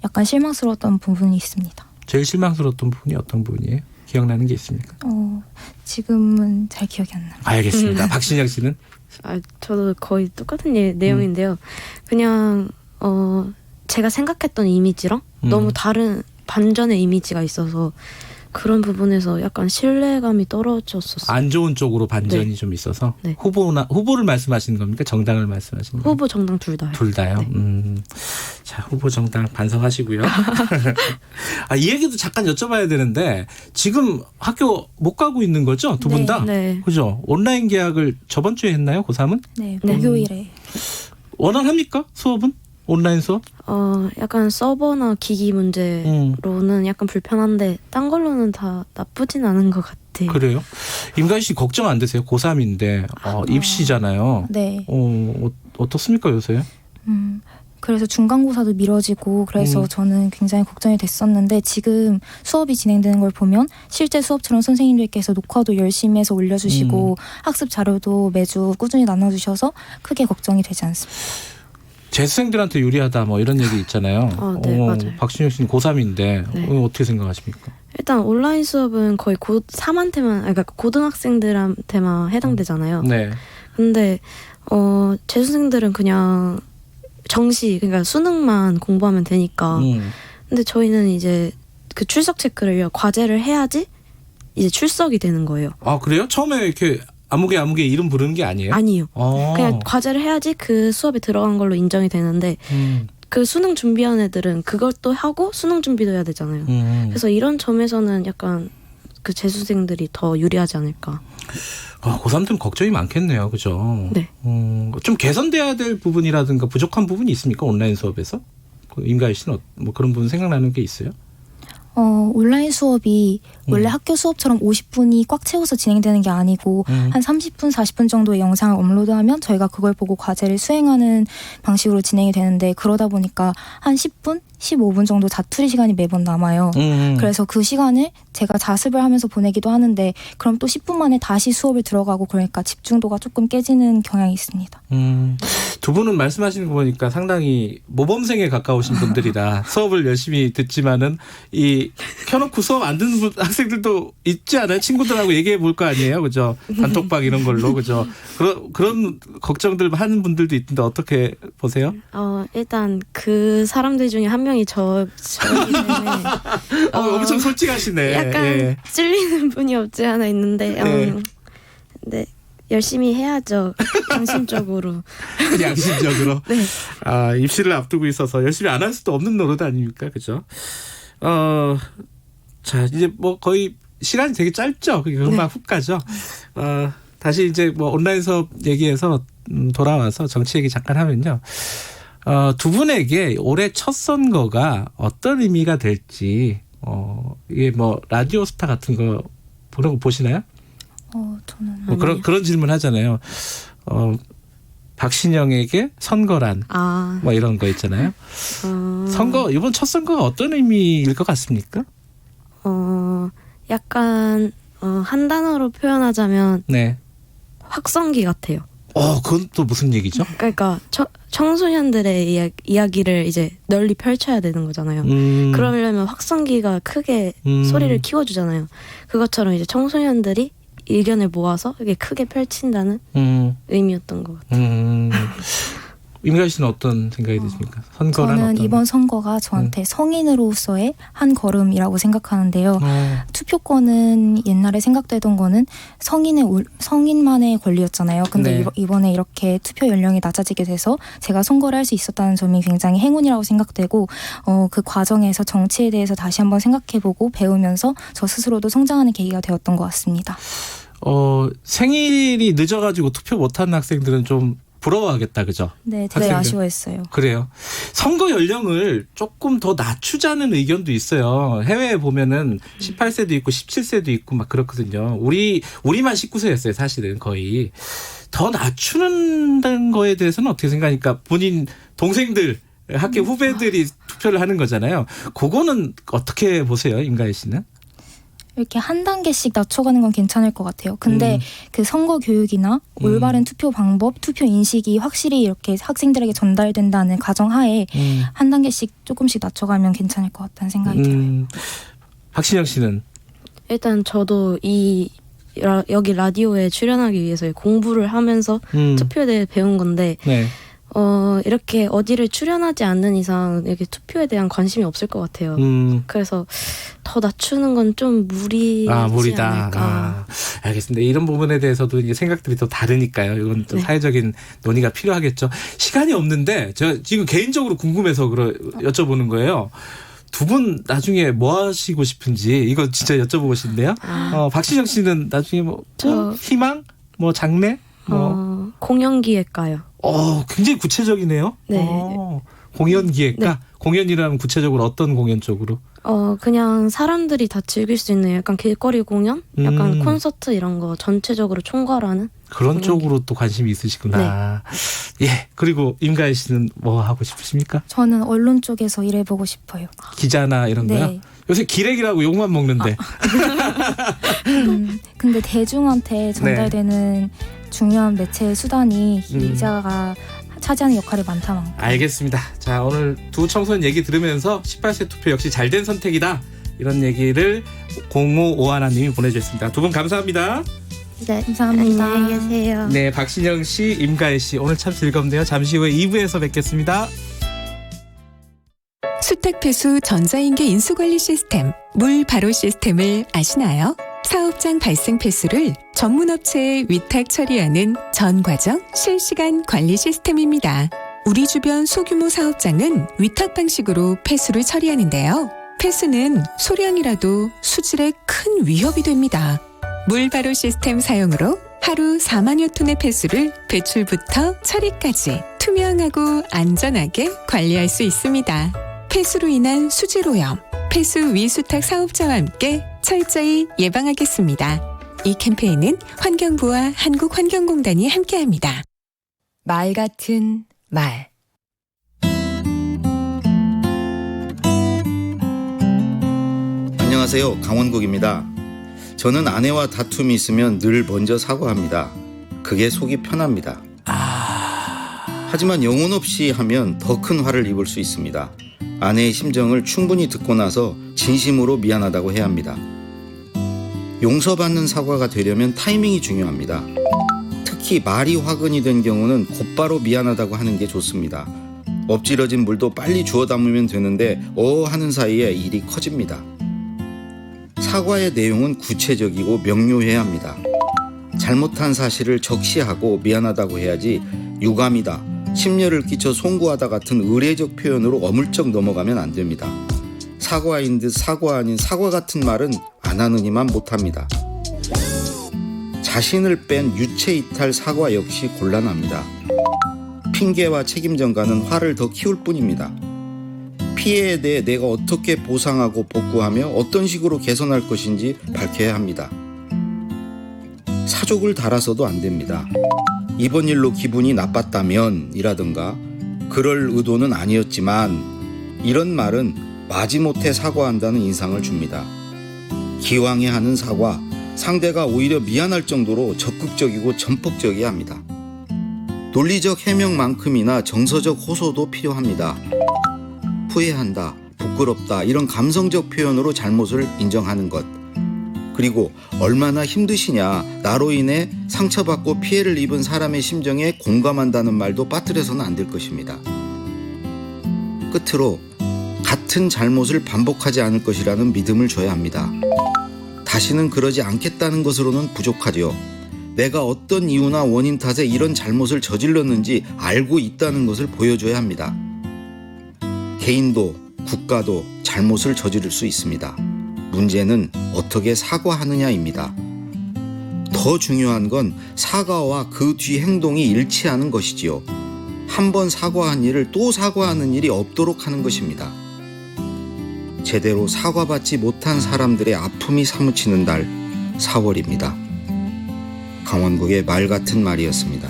약간 실망스러웠던 부분이 있습니다. 제일 실망스러웠던 부분이 어떤 부분이에요? 기억나는 게 있습니까? 지금은 잘 기억이 안 나요. 알겠습니다. 박신영 씨는? 저도 거의 똑같은 내용인데요. 그냥 제가 생각했던 이미지랑 너무 다른 반전의 이미지가 있어서 그런 부분에서 약간 신뢰감이 떨어졌었어요. 안 좋은 쪽으로 반전이 네. 좀 있어서 네. 후보를 말씀하시는 겁니까? 정당을 말씀하시는 겁니까? 후보 정당 둘 다요. 둘 다요. 네. 자, 후보 정당 반성하시고요. 이 얘기도 잠깐 여쭤봐야 되는데 지금 학교 못 가고 있는 거죠? 두 분 다? 네. 그죠? 온라인 계약을 저번 주에 했나요? 고3은? 네, 목요일에. 원활합니까? 수업은? 온라인 수업? 약간 서버나 기기 문제로는 약간 불편한데 딴 걸로는 다 나쁘진 않은 것 같아요. 그래요? 임가희 씨 걱정 안 되세요? 고3인데 입시잖아요. 네. 어떻습니까 요새? 그래서 중간고사도 미뤄지고 그래서 저는 굉장히 걱정이 됐었는데 지금 수업이 진행되는 걸 보면 실제 수업처럼 선생님들께서 녹화도 열심히 해서 올려주시고 학습 자료도 매주 꾸준히 나눠주셔서 크게 걱정이 되지 않습니다. 재수생들한테 유리하다 뭐 이런 얘기 있잖아요. 네, 맞아요. 박신영 씨는 고3인데 네. 어떻게 생각하십니까? 일단 온라인 수업은 거의 고3한테만, 그러니까 고등학생들한테만 해당되잖아요. 네. 근데 재수생들은 그냥 그러니까 수능만 공부하면 되니까. 근데 저희는 이제 그 출석 체크를 과제를 해야지 이제 출석이 되는 거예요. 아 그래요? 처음에 이렇게 아무개 이름 부르는 게 아니에요? 아니요. 그냥 과제를 해야지 그 수업에 들어간 걸로 인정이 되는데 그 수능 준비한 애들은 그것도 하고 수능 준비도 해야 되잖아요. 그래서 이런 점에서는 약간 그 재수생들이 더 유리하지 않을까. 고3들은 걱정이 많겠네요. 그죠? 네. 좀 개선돼야 될 부분이라든가 부족한 부분이 있습니까? 온라인 수업에서? 임가희 씨는 뭐 그런 부분 생각나는 게 있어요? 온라인 수업이 원래 학교 수업처럼 50분이 꽉 채워서 진행되는 게 아니고 한 30분, 40분 정도의 영상을 업로드하면 저희가 그걸 보고 과제를 수행하는 방식으로 진행이 되는데 그러다 보니까 한 10분, 15분 정도 자투리 시간이 매번 남아요. 그래서 그 시간을 제가 자습을 하면서 보내기도 하는데 그럼 또 10분 만에 다시 수업을 들어가고 그러니까 집중도가 조금 깨지는 경향이 있습니다. 두 분은 말씀하시는 거 보니까 상당히 모범생에 가까우신 분들이라 수업을 열심히 듣지만은 이 켜놓고 수업 안 듣는 학생들도 있지 않아요? 친구들하고 얘기해 볼 거 아니에요, 그죠? 단톡방 이런 걸로, 그죠? 그런 걱정들 하는 분들도 있는데 어떻게 보세요? 일단 그 사람들 중에 한 명이 저이기 때문에 엄청 솔직하시네. 약간 찔리는 분이 없지 않아 있는데 네. 열심히 해야죠. 양심적으로. 양심적으로. 네. 입시를 앞두고 있어서 열심히 안 할 수도 없는 노릇 아닙니까, 그죠? 자, 이제 뭐 거의 시간이 되게 짧죠. 금방 훅 가죠. 다시 이제 뭐 온라인 수업 얘기해서 돌아와서 정치 얘기 잠깐 하면요. 두 분에게 올해 첫 선거가 어떤 의미가 될지, 이게 뭐 라디오 스타 같은 거 보는 거 보시나요? 저는 뭐 그런 질문 하잖아요. 박신영에게 선거란 뭐 이런 거 있잖아요. 선거 이번 첫 선거가 어떤 의미일 것 같습니까? 약간 한 단어로 표현하자면 네. 확성기 같아요. 그건 또 무슨 얘기죠? 그러니까 청소년들의 이야기를 이제 널리 펼쳐야 되는 거잖아요. 그러려면 확성기가 크게 소리를 키워주잖아요. 그것처럼 이제 청소년들이 의견을 모아서 이게 크게 펼친다는 의미였던 것 같아요. 임가희 씨는 어떤 생각이 드십니까? 선거란 저는 어떤... 이번 선거가 저한테 성인으로서의 한 걸음이라고 생각하는데요. 투표권은 옛날에 생각되던 거는 성인만의 권리였잖아요. 근데 네. 이번에 이렇게 투표 연령이 낮아지게 돼서 제가 선거를 할 수 있었다는 점이 굉장히 행운이라고 생각되고 그 과정에서 정치에 대해서 다시 한번 생각해보고 배우면서 저 스스로도 성장하는 계기가 되었던 것 같습니다. 생일이 늦어가지고 투표 못하는 학생들은 좀 부러워하겠다, 그죠? 네, 되게 아쉬워했어요. 그래요. 선거 연령을 조금 더 낮추자는 의견도 있어요. 해외에 보면은 18세도 있고 17세도 있고 막 그렇거든요. 우리만 19세였어요, 사실은 거의. 더 낮추는 거에 대해서는 어떻게 생각하니까 본인 동생들, 학교 후배들이 투표를 하는 거잖아요. 그거는 어떻게 보세요, 임가희 씨는? 이렇게 한 단계씩 낮춰가는 건 괜찮을 것 같아요. 근데 그 선거 교육이나 올바른 투표 방법, 투표 인식이 확실히 이렇게 학생들에게 전달된다는 가정하에 한 단계씩 조금씩 낮춰가면 괜찮을 것 같다는 생각이 들어요. 박신영 씨는? 일단 저도 여기 라디오에 출연하기 위해서 공부를 하면서 투표에 대해 배운 건데 네. 이렇게 어디를 출연하지 않는 이상 이렇게 투표에 대한 관심이 없을 것 같아요. 그래서 더 낮추는 건 좀 무리지 않을까. 알겠습니다. 이런 부분에 대해서도 이제 생각들이 또 다르니까요. 이건 또 사회적인 논의가 필요하겠죠. 시간이 없는데 제가 지금 개인적으로 궁금해서 여쭤보는 거예요. 두 분 나중에 뭐 하시고 싶은지 이거 진짜 여쭤보고 싶네요. 박신영 씨는 나중에 뭐 희망, 뭐 장래, 뭐 공연기획가요. 굉장히 구체적이네요. 네. 공연기획가? 네. 공연이라면 구체적으로 어떤 공연 쪽으로? 그냥 사람들이 다 즐길 수 있는 약간 길거리 공연? 약간 콘서트 이런 거 전체적으로 총괄하는? 그런 쪽으로 또 관심이 있으시구나. 네. 예. 그리고 임가희 씨는 뭐 하고 싶으십니까? 저는 언론 쪽에서 일해보고 싶어요. 기자나 이런 거요? 네. 요새 기레기라고 욕만 먹는데. 근데 대중한테 전달되는 중요한 매체 수단이 기자가 차지하는 역할이 많다만. 알겠습니다. 자, 오늘 두 청소년 얘기 들으면서 18세 투표 역시 잘된 선택이다. 이런 얘기를 0551님이 보내주셨습니다. 두 분 감사합니다. 네, 감사합니다. 안녕히 계세요. 네, 박신영 씨, 임가희 씨 오늘 참 즐겁네요. 잠시 후에 2부에서 뵙겠습니다. 수탁폐수 전자인계 인수관리 시스템 물 바로 시스템을 아시나요? 사업장 발생 폐수를 전문업체에 위탁 처리하는 전 과정 실시간 관리 시스템입니다. 우리 주변 소규모 사업장은 위탁 방식으로 폐수를 처리하는데요. 폐수는 소량이라도 수질에 큰 위협이 됩니다. 물 바로 시스템 사용으로 하루 4만여 톤의 폐수를 배출부터 처리까지 투명하고 안전하게 관리할 수 있습니다. 폐수로 인한 수질 오염, 폐수 위수탁 사업자와 함께 철저히 예방하겠습니다. 이 캠페인은 환경부와 한국환경공단이 함께합니다. 말 같은 말. 안녕하세요. 강원국입니다. 저는 아내와 다툼이 있으면 늘 먼저 사과합니다. 그게 속이 편합니다. 하지만 영혼 없이 하면 더 큰 화를 입을 수 있습니다. 아내의 심정을 충분히 듣고 나서 진심으로 미안하다고 해야 합니다. 용서받는 사과가 되려면 타이밍이 중요합니다. 특히 말이 화근이 된 경우는 곧바로 미안하다고 하는 게 좋습니다. 엎질러진 물도 빨리 주워 담으면 되는데 하는 사이에 일이 커집니다. 사과의 내용은 구체적이고 명료해야 합니다. 잘못한 사실을 적시하고 미안하다고 해야지 유감이다, 심려를 끼쳐 송구하다 같은 의례적 표현으로 어물쩍 넘어가면 안 됩니다. 사과인 듯 사과 아닌 사과 같은 말은 안 하느니만 못합니다. 자신을 뺀 유체 이탈 사과 역시 곤란합니다. 핑계와 책임 전가는 화를 더 키울 뿐입니다. 피해에 대해 내가 어떻게 보상하고 복구하며 어떤 식으로 개선할 것인지 밝혀야 합니다. 사족을 달아서도 안 됩니다. 이번 일로 기분이 나빴다면 이라든가 그럴 의도는 아니었지만 이런 말은 마지못해 사과한다는 인상을 줍니다. 기왕에 하는 사과, 상대가 오히려 미안할 정도로 적극적이고 전폭적이어야 합니다. 논리적 해명만큼이나 정서적 호소도 필요합니다. 후회한다, 부끄럽다 이런 감성적 표현으로 잘못을 인정하는 것. 그리고 얼마나 힘드시냐, 나로 인해 상처받고 피해를 입은 사람의 심정에 공감한다는 말도 빠뜨려서는 안 될 것입니다. 끝으로 같은 잘못을 반복하지 않을 것이라는 믿음을 줘야 합니다. 다시는 그러지 않겠다는 것으로는 부족하죠. 내가 어떤 이유나 원인 탓에 이런 잘못을 저질렀는지 알고 있다는 것을 보여줘야 합니다. 개인도 국가도 잘못을 저지를 수 있습니다. 문제는 어떻게 사과하느냐입니다. 더 중요한 건 사과와 그 뒤 행동이 일치하는 것이지요. 한 번 사과한 일을 또 사과하는 일이 없도록 하는 것입니다. 제대로 사과받지 못한 사람들의 아픔이 사무치는 달 4월입니다. 강원국의 말 같은 말이었습니다.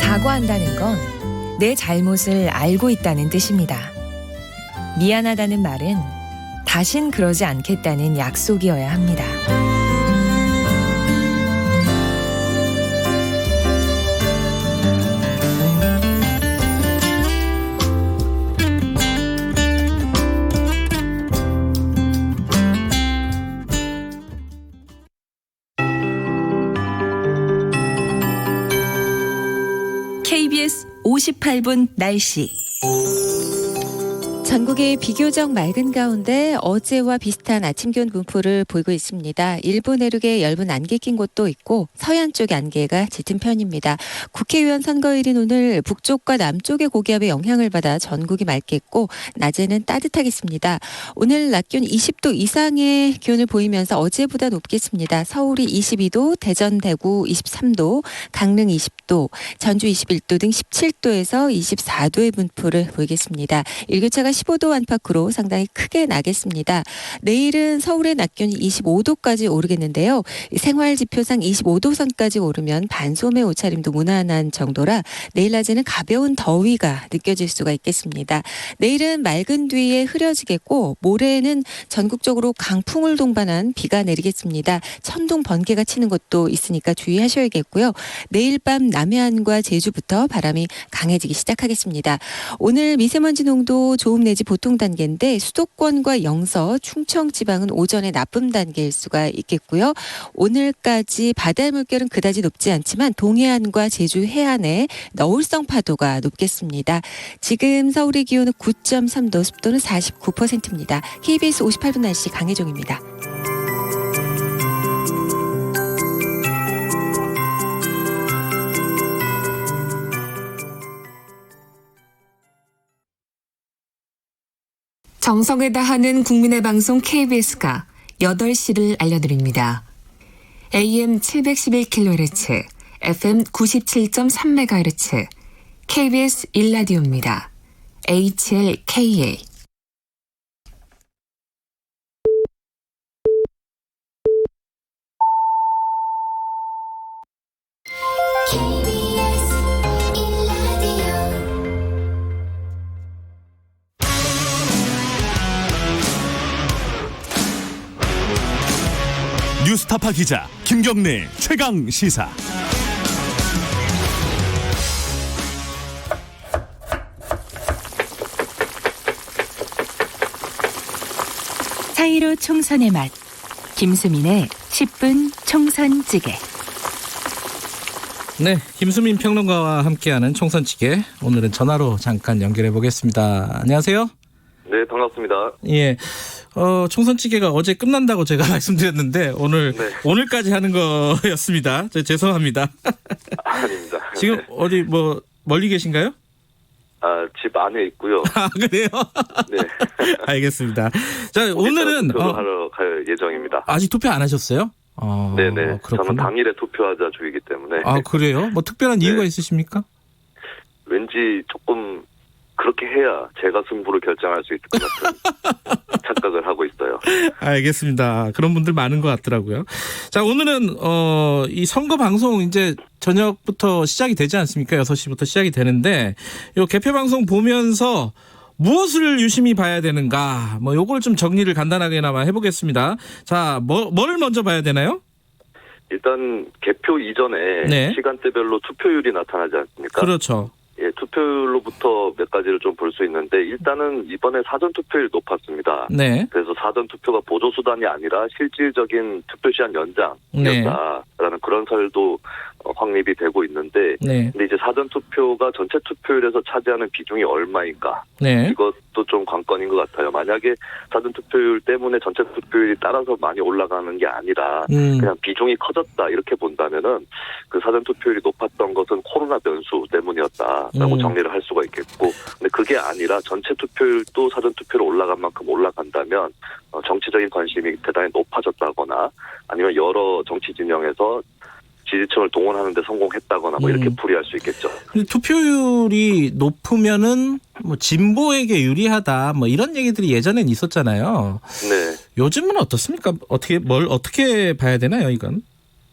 사과한다는 건 내 잘못을 알고 있다는 뜻입니다. 미안하다는 말은 다신 그러지 않겠다는 약속이어야 합니다. KBS 58분 날씨. 전국이 비교적 맑은 가운데 어제와 비슷한 아침 기온 분포를 보이고 있습니다. 일부 내륙에 엷은 안개 낀 곳도 있고 서해안 쪽에 안개가 짙은 편입니다. 국회의원 선거일인 오늘 북쪽과 남쪽의 고기압의 영향을 받아 전국이 맑겠고 낮에는 따뜻하겠습니다. 오늘 낮 기온 20도 이상의 기온을 보이면서 어제보다 높겠습니다. 서울이 22도, 대전, 대구 23도, 강릉 20도, 전주 21도 등 17도에서 24도의 분포를 보이겠습니다. 일교차가 15도 안팎으로 상당히 크게 나겠습니다. 내일은 서울의 낮 기온이 25도까지 오르겠는데요. 생활지표상 25도 선까지 오르면 반소매 옷차림도 무난한 정도라 내일 낮에는 가벼운 더위가 느껴질 수가 있겠습니다. 내일은 맑은 뒤에 흐려지겠고 모레는 전국적으로 강풍을 동반한 비가 내리겠습니다. 천둥 번개가 치는 곳도 있으니까 주의하셔야겠고요. 내일 밤 남해안과 제주부터 바람이 강해지기 시작하겠습니다. 오늘 미세먼지 농도 좋음 내지 보통 단계인데 수도권과 영서, 충청 지방은 오전에 나쁨 단계일 수가 있겠고요. 오늘까지 바다의 물결은 그다지 높지 않지만 동해안과 제주 해안에 너울성 파도가 높겠습니다. 지금 서울의 기온은 9.3도, 습도는 49%입니다. KBS 58분 날씨 강혜종입니다. 정성을 다하는 국민의 방송 KBS가 8시를 알려드립니다. AM 711kHz, FM 97.3MHz, KBS 1라디오입니다. HLKA. 뉴스타파 기자 김경래 최강 시사. 사이로 총선의 맛. 김수민의 10분 총선찌개. 네, 김수민 평론가와 함께하는 총선찌개. 오늘은 전화로 잠깐 연결해 보겠습니다. 안녕하세요. 네, 반갑습니다. 예, 총선찌개가 어제 끝난다고 제가 말씀드렸는데 오늘까지 하는 거였습니다. 죄송합니다. 아닙니다. 지금 네. 어디 뭐 멀리 계신가요? 집 안에 있고요. 그래요? 네. 알겠습니다. 자, 오늘은 투표하러 갈 예정입니다. 아직 투표 안 하셨어요? 네네. 그렇군요. 저는 당일에 투표하자 주의기 때문에. 그래요? 뭐 특별한 이유가 있으십니까? 왠지 조금 그렇게 해야 제가 승부를 결정할 수 있을 것 같은 착각을 하고 있어요. 알겠습니다. 그런 분들 많은 것 같더라고요. 자, 오늘은 이 선거 방송 이제 저녁부터 시작이 되지 않습니까? 6시부터 시작이 되는데 요 개표 방송 보면서 무엇을 유심히 봐야 되는가? 뭐 요걸 좀 정리를 간단하게나마 해보겠습니다. 자, 뭘 먼저 봐야 되나요? 일단 개표 이전에 네. 시간대별로 투표율이 나타나지 않습니까? 그렇죠. 예, 투표율로부터 몇 가지를 좀 볼 수 있는데 일단은 이번에 사전 투표율이 높았습니다. 네. 그래서 사전 투표가 보조 수단이 아니라 실질적인 투표 시간 연장이었다라는 그런 설도 확립이 되고 있는데, 네. 근데 이제 사전 투표가 전체 투표율에서 차지하는 비중이 얼마인가? 네. 이것도 좀 관건인 것 같아요. 만약에 사전 투표율 때문에 전체 투표율이 따라서 많이 올라가는 게 아니라 그냥 비중이 커졌다 이렇게 본다면은 그 사전 투표율이 높았던 것은 코로나 변수 때문이었다라고 정리를 할 수가 있겠고, 근데 그게 아니라 전체 투표율도 사전 투표로 올라간 만큼 올라간다면 정치적인 관심이 대단히 높아졌다거나 아니면 여러 정치 진영에서 지지층을 동원하는 데 성공했다거나 뭐 이렇게 풀이할 수 있겠죠. 투표율이 높으면은 뭐 진보에게 유리하다 뭐 이런 얘기들이 예전엔 있었잖아요. 네. 요즘은 어떻습니까? 어떻게 봐야 되나요, 이건?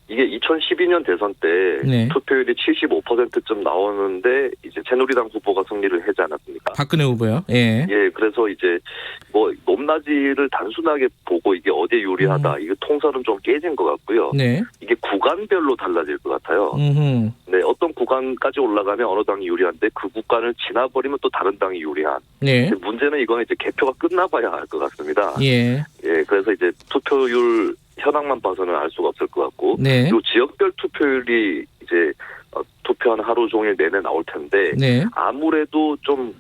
이게 2012년 대선 때 네. 투표율이 75%쯤 나오는데 이제 새누리당 후보가 승리를 하지 않았습니까? 박근혜 후보요? 예. 예, 그래서 이제 뭐 높낮이를 단순하게 보고 이게 어디에 유리하다, 이거 통설은 좀 깨진 것 같고요. 네. 이게 구간별로 달라질 것 같아요. 네, 어떤 구간까지 올라가면 어느 당이 유리한데 그 구간을 지나버리면 또 다른 당이 유리한. 네. 문제는 이거는 이제 개표가 끝나봐야 알 것 같습니다. 예. 예, 그래서 이제 투표율 현황만 봐서는 알 수가 없을 것 같고, 네. 요 지역별 투표율이 이제 투표한 하루 종일 내내 나올 텐데, 네. 아무래도 좀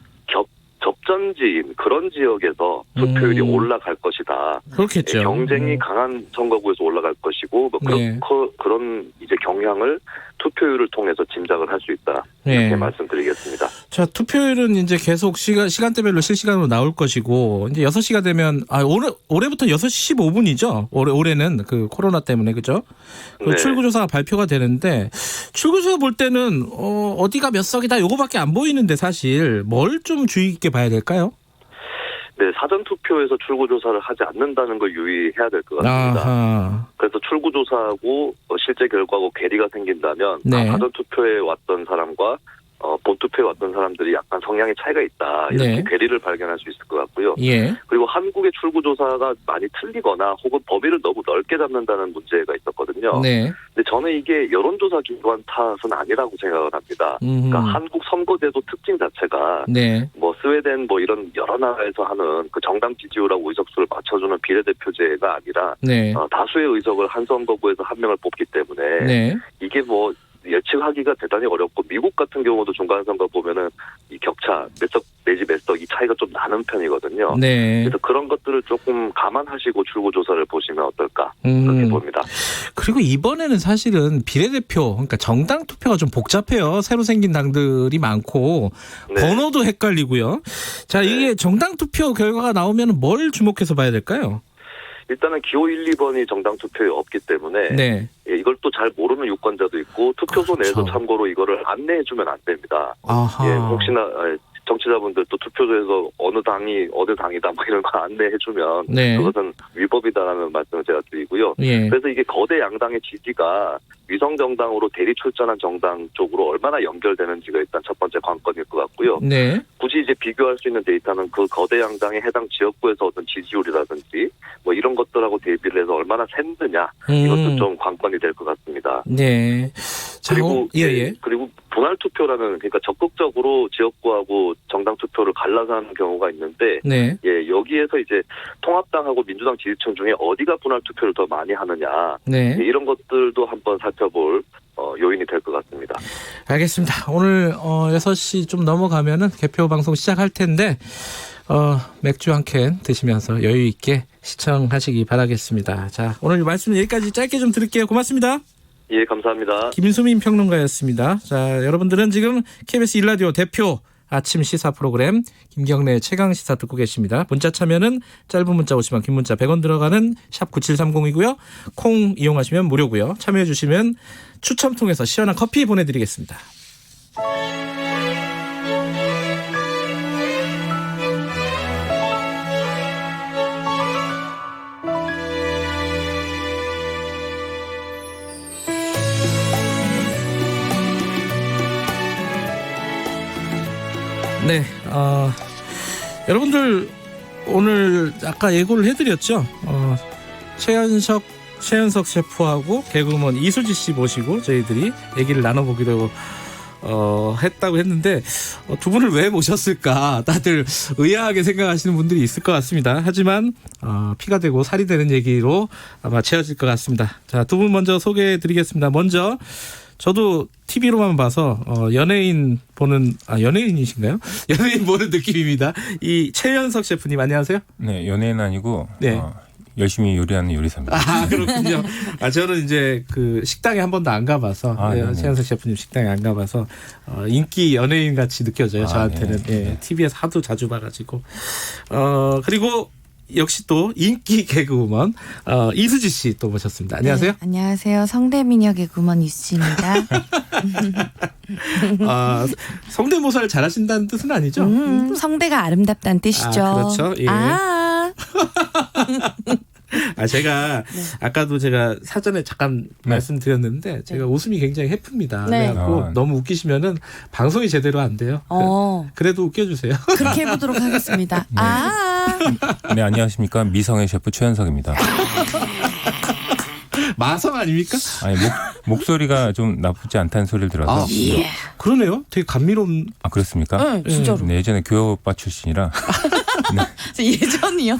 접전지인 그런 지역에서 투표율이 올라갈 것이다. 그렇겠죠. 예, 경쟁이 강한 선거구에서 올라갈 것이고, 뭐 네. 그런 이제 경향을 투표율을 통해서 짐작을 할 수 있다. 이렇게 네. 말씀드리겠습니다. 자, 투표율은 이제 계속 시간대별로 실시간으로 나올 것이고, 이제 6시가 되면, 올해부터 6시 15분이죠? 올해는 그 코로나 때문에, 그죠? 네. 출구조사가 발표가 되는데, 출구조사 볼 때는, 어디가 몇 석이다, 요거밖에 안 보이는데 사실, 뭘 좀 주의 깊게 봐야 될까요? 네, 사전투표에서 출구조사를 하지 않는다는 걸 유의해야 될 것 같습니다. 아하. 그래서 출구조사하고 실제 결과하고 괴리가 생긴다면 네. 사전투표에 왔던 사람과 본투표에 왔던 사람들이 약간 성향의 차이가 있다. 이렇게 네. 괴리를 발견할 수 있을 것 같고요. 예. 그리고 한국의 출구조사가 많이 틀리거나 혹은 범위를 너무 넓게 잡는다는 문제가 있었거든요. 네. 근데 저는 이게 여론조사 기관 탓은 아니라고 생각을 합니다. 그러니까 한국 선거제도 특징 자체가 네. 뭐 스웨덴 뭐 이런 여러 나라에서 하는 그 정당 지지율하고 의석수를 맞춰주는 비례대표제가 아니라 네. 다수의 의석을 한 선거구에서 한 명을 뽑기 때문에 네. 이게 뭐 예측하기가 대단히 어렵고, 미국 같은 경우도 중간선거 보면은 이 격차 몇 석 내지 몇 석 이 차이가 좀 나는 편이거든요. 네. 그래서 그런 것들을 조금 감안하시고 출구조사를 보시면 어떨까 그렇게 봅니다. 그리고 이번에는 사실은 비례대표, 그러니까 정당 투표가 좀 복잡해요. 새로 생긴 당들이 많고 네. 번호도 헷갈리고요. 자, 네. 이게 정당 투표 결과가 나오면 뭘 주목해서 봐야 될까요? 일단은 기호 1, 2번이 정당 투표에 없기 때문에 네. 예, 이걸 또 잘 모르는 유권자도 있고 투표소 그렇죠. 내에도 참고로 이거를 안내해주면 안 됩니다. 아하. 예, 혹시나 정치자분들 또 투표소에서 어느 당이다 뭐 이런 거 안내해주면 네. 그것은 위법이다라는 말씀을 제가 드리고요. 예. 그래서 이게 거대 양당의 지지가 위성 정당으로 대리 출전한 정당 쪽으로 얼마나 연결되는지가 일단 첫 번째 관건일 것 같고요. 네. 굳이 이제 비교할 수 있는 데이터는 그 거대 양당의 해당 지역구에서 얻은 지지율이라든지 뭐 이런 것들하고 대비를 해서 얼마나 샜느냐 이것도 좀 관건이 될 것 같습니다. 네. 자, 그리고 예. 그리고 분할 투표라는 그러니까 적극적으로 지역구하고 정당 투표를 갈라서 하는 경우가 있는데 네. 예, 여기에서 이제 통합당하고 민주당 지지층 중에 어디가 분할 투표를 더 많이 하느냐 네. 예, 이런 것들도 한번 살펴볼 요인이 될 것 같습니다. 알겠습니다. 오늘 6시 좀 넘어가면은 개표 방송 시작할 텐데 맥주 한 캔 드시면서 여유 있게 시청하시기 바라겠습니다. 자, 오늘 말씀 여기까지 짧게 좀 드릴게요. 고맙습니다. 예, 감사합니다. 김수민 평론가였습니다. 자, 여러분들은 지금 KBS 1라디오 대표 아침 시사 프로그램 김경래 최강시사 듣고 계십니다. 문자 참여는 짧은 문자 50원, 긴 문자 100원 들어가는 샵 9730이고요. 콩 이용하시면 무료고요. 참여해 주시면 추첨 통해서 시원한 커피 보내드리겠습니다. 네, 여러분들 오늘 아까 예고를 해드렸죠. 최현석 셰프하고 개그우먼 이수지 씨 모시고 저희들이 얘기를 나눠보기로 했다고 했는데 두 분을 왜 모셨을까 다들 의아하게 생각하시는 분들이 있을 것 같습니다. 하지만 피가 되고 살이 되는 얘기로 아마 채워질 것 같습니다. 자, 두 분 먼저 소개해드리겠습니다. 먼저 저도 TV로만 봐서 연예인 보는 연예인이신가요? 연예인 보는 느낌입니다. 이 최현석 셰프님 안녕하세요. 네, 연예인 아니고 네. 열심히 요리하는 요리사입니다. 아, 그렇군요. 저는 이제 그 식당에 한 번도 안 가봐서 최현석 셰프님 식당에 안 가봐서 인기 연예인 같이 느껴져요. 저한테는. 네. 예, TV에서 하도 자주 봐가지고 그리고 역시 또 인기 개그우먼 이수지 씨 또 모셨습니다. 안녕하세요. 네, 안녕하세요. 성대미녀 개그우먼 이수지입니다. 성대모사를 잘하신다는 뜻은 아니죠? 성대가 아름답다는 뜻이죠. 그렇죠. 예. 제가 아까도 제가 사전에 잠깐 말씀드렸는데 제가 웃음이 굉장히 해프입니다. 그래갖고 너무 웃기시면은 방송이 제대로 안 돼요. 그래도 웃겨주세요. 그렇게 해보도록 하겠습니다. 네, 안녕하십니까. 미성의 셰프 최현석입니다. 마성 아닙니까? 아니, 목소리가 좀 나쁘지 않다는 소리를 들어서. 그러네요. 되게 감미로운. 아, 그렇습니까? 네, 진짜로. 네, 예전에 교회오빠 출신이라. 네. 예전이요?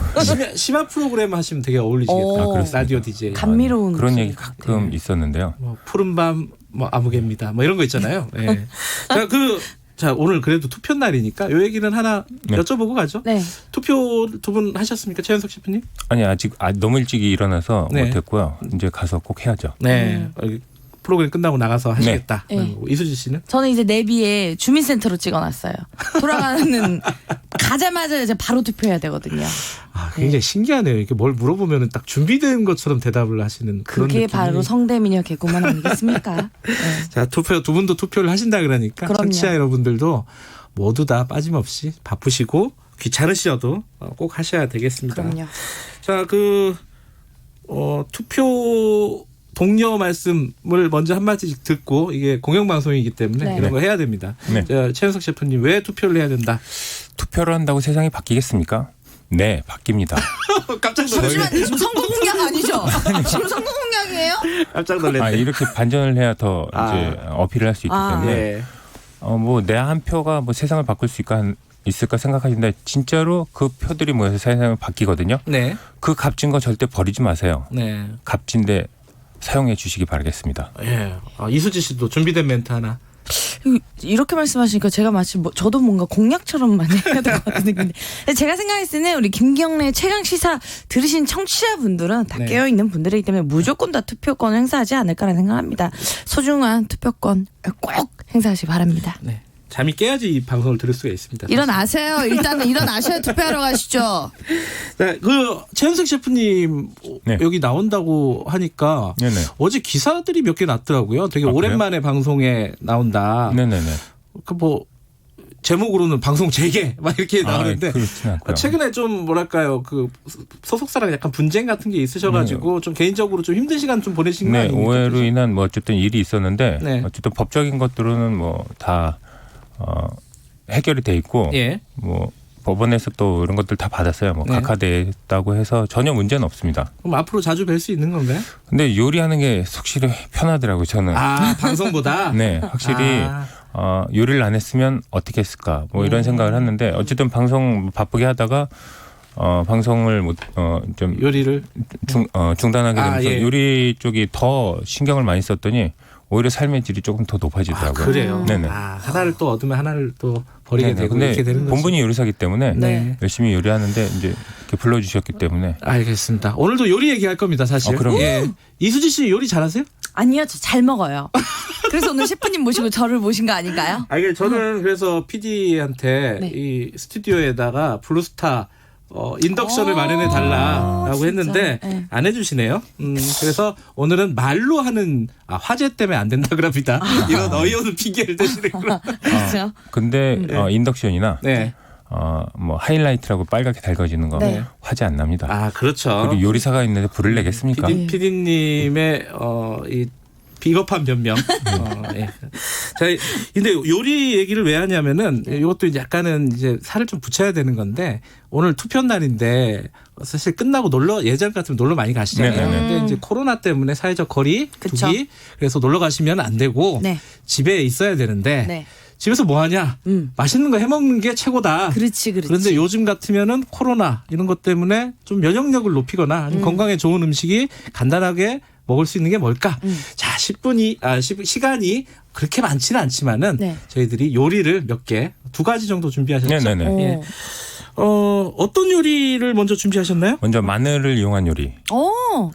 심야 프로그램 하시면 되게 어울리시겠다. 라디오 DJ. 감미로운. 그런 얘기 가끔 있었는데요. 푸른밤 아무개입니다. 이런 거 있잖아요. 네. 자, 오늘 그래도 투표 날이니까 요 얘기는 하나 여쭤보고 가죠. 네. 투표 두 분 하셨습니까? 최현석 셰프님? 아니, 아직 너무 일찍이 일어나서 못했고요. 이제 가서 꼭 해야죠. 네. 프로그램 끝나고 나가서 하시겠다. 네. 이수지 씨는? 저는 이제 내비에 주민센터로 찍어놨어요. 돌아가는 가자마자 이제 바로 투표해야 되거든요. 굉장히 신기하네요. 이렇게 뭘 물어보면 딱 준비된 것처럼 대답을 하시는 그런 느낌이. 그게 바로 성대미녀 개그우먼 아니겠습니까? 네. 자, 두 분도 투표를 하신다 그러니까 청취자 여러분들도 모두 다 빠짐없이 바쁘시고 귀찮으셔도 꼭 하셔야 되겠습니다. 그럼요. 자, 투표 동료 말씀을 먼저 한마디씩 듣고 이게 공영방송이기 때문에 이런 거 해야 됩니다. 자, 최현석 셰프님 왜 투표를 해야 된다? 투표를 한다고 세상이 바뀌겠습니까? 네, 바뀝니다. 깜짝 놀랐네. 잠시만요. 지금 선거 공약 아니죠? 지금 선거 공약이에요? 깜짝 놀랐네. 이렇게 반전을 해야 더 이제 어필을 할 수 있기 때문에 내 한 표가 세상을 바꿀 수 있을까 생각하시는데 진짜로 그 표들이 모여서 세상을 바뀌거든요. 네. 그 값진 거 절대 버리지 마세요. 네. 값진데 사용해 주시기 바라겠습니다. 예. 이수지 씨도 준비된 멘트 하나. 이렇게 말씀하시니까 제가 마치 저도 뭔가 공약처럼 많이 해야 될 것 같은 느낌인데 제가 생각했을 때는 우리 김경래 최강시사 들으신 청취자분들은 다 깨어있는 분들이기 때문에 무조건 다 투표권을 행사하지 않을까라는 생각합니다. 소중한 투표권 꼭 행사하시기 바랍니다. 네. 잠이 깨야지 이 방송을 들을 수가 있습니다. 일어나세요. 일단은 일어나셔야 투표하러 가시죠. 네, 그 최현석 셰프님 네. 여기 나온다고 하니까 네네. 어제 기사들이 몇 개 났더라고요. 되게 오랜만에 방송에 나온다. 네네네. 그 뭐 제목으로는 방송 재개 막 이렇게 나오는데 최근에 좀 뭐랄까요 그 소속사랑 약간 분쟁 같은 게 있으셔가지고 좀 개인적으로 좀 힘든 시간 좀 보내신 거 아닙니까? 오해로 인한 뭐 어쨌든 일이 있었는데 네. 어쨌든 법적인 것들은 뭐 다 해결이 돼 있고 예. 뭐 법원에서 또 이런 것들 다 받았어요. 뭐 네. 각하됐다고 해서 전혀 문제는 없습니다. 그럼 앞으로 자주 뵐 수 있는 건가요? 근데 요리하는 게 확실히 편하더라고요. 저는. 방송보다. 네, 확실히. 요리를 안 했으면 어떻게 했을까 뭐 이런 생각을 했는데 어쨌든 방송 바쁘게 하다가 방송을 좀 요리를 중단하게 되면서 예. 요리 쪽이 더 신경을 많이 썼더니 오히려 삶의 질이 조금 더 높아지더라고요. 그래요. 네네. 하나를 또 얻으면 하나를 또 버리게 네네. 되고 근데 이렇게 되는 거죠. 본분이 요리사기 때문에 네. 열심히 요리하는데 이제 이렇게 불러주셨기 때문에. 알겠습니다. 오늘도 요리 얘기할 겁니다, 사실. 그럼요. 예. 이수지 씨 요리 잘하세요? 아니요, 저 잘 먹어요. 그래서 오늘 셰프님 모시고 저를 모신 거 아닌가요? 저는 그래서 PD한테 네. 이 스튜디오에다가 블루스타 인덕션을 마련해 달라라고 했는데 네. 안 해주시네요. 그래서 오늘은 말로 하는 화재 때문에 안 된다 그럽니다. 이런 어이없는 핑계를 대시는구나. 그렇죠. 근데 인덕션이나 네. 뭐 하이라이트라고 빨갛게 달궈지는 거 네. 화재 안 납니다. 그렇죠. 그리고 요리사가 있는데 불을 내겠습니까? PD님의 이 비겁한 변명. 예. 자, 근데 요리 얘기를 왜 하냐면은 이것도 이제 약간은 이제 살을 좀 붙여야 되는 건데 오늘 투표 날인데 사실 끝나고 예전 같으면 놀러 많이 가시잖아요. 네네네. 근데 이제 코로나 때문에 사회적 거리 그쵸. 두기 그래서 놀러 가시면 안 되고 네. 집에 있어야 되는데 네. 집에서 뭐 하냐? 맛있는 거 해 먹는 게 최고다. 그렇지. 그런데 요즘 같으면은 코로나 이런 것 때문에 좀 면역력을 높이거나 아니면 건강에 좋은 음식이 간단하게 먹을 수 있는 게 뭘까? 자, 시간이 그렇게 많지는 않지만은 네. 저희들이 요리를 몇 개, 2가지 정도 준비하셨죠. 네네네. 예. 어떤 요리를 먼저 준비하셨나요? 먼저 마늘을 이용한 요리.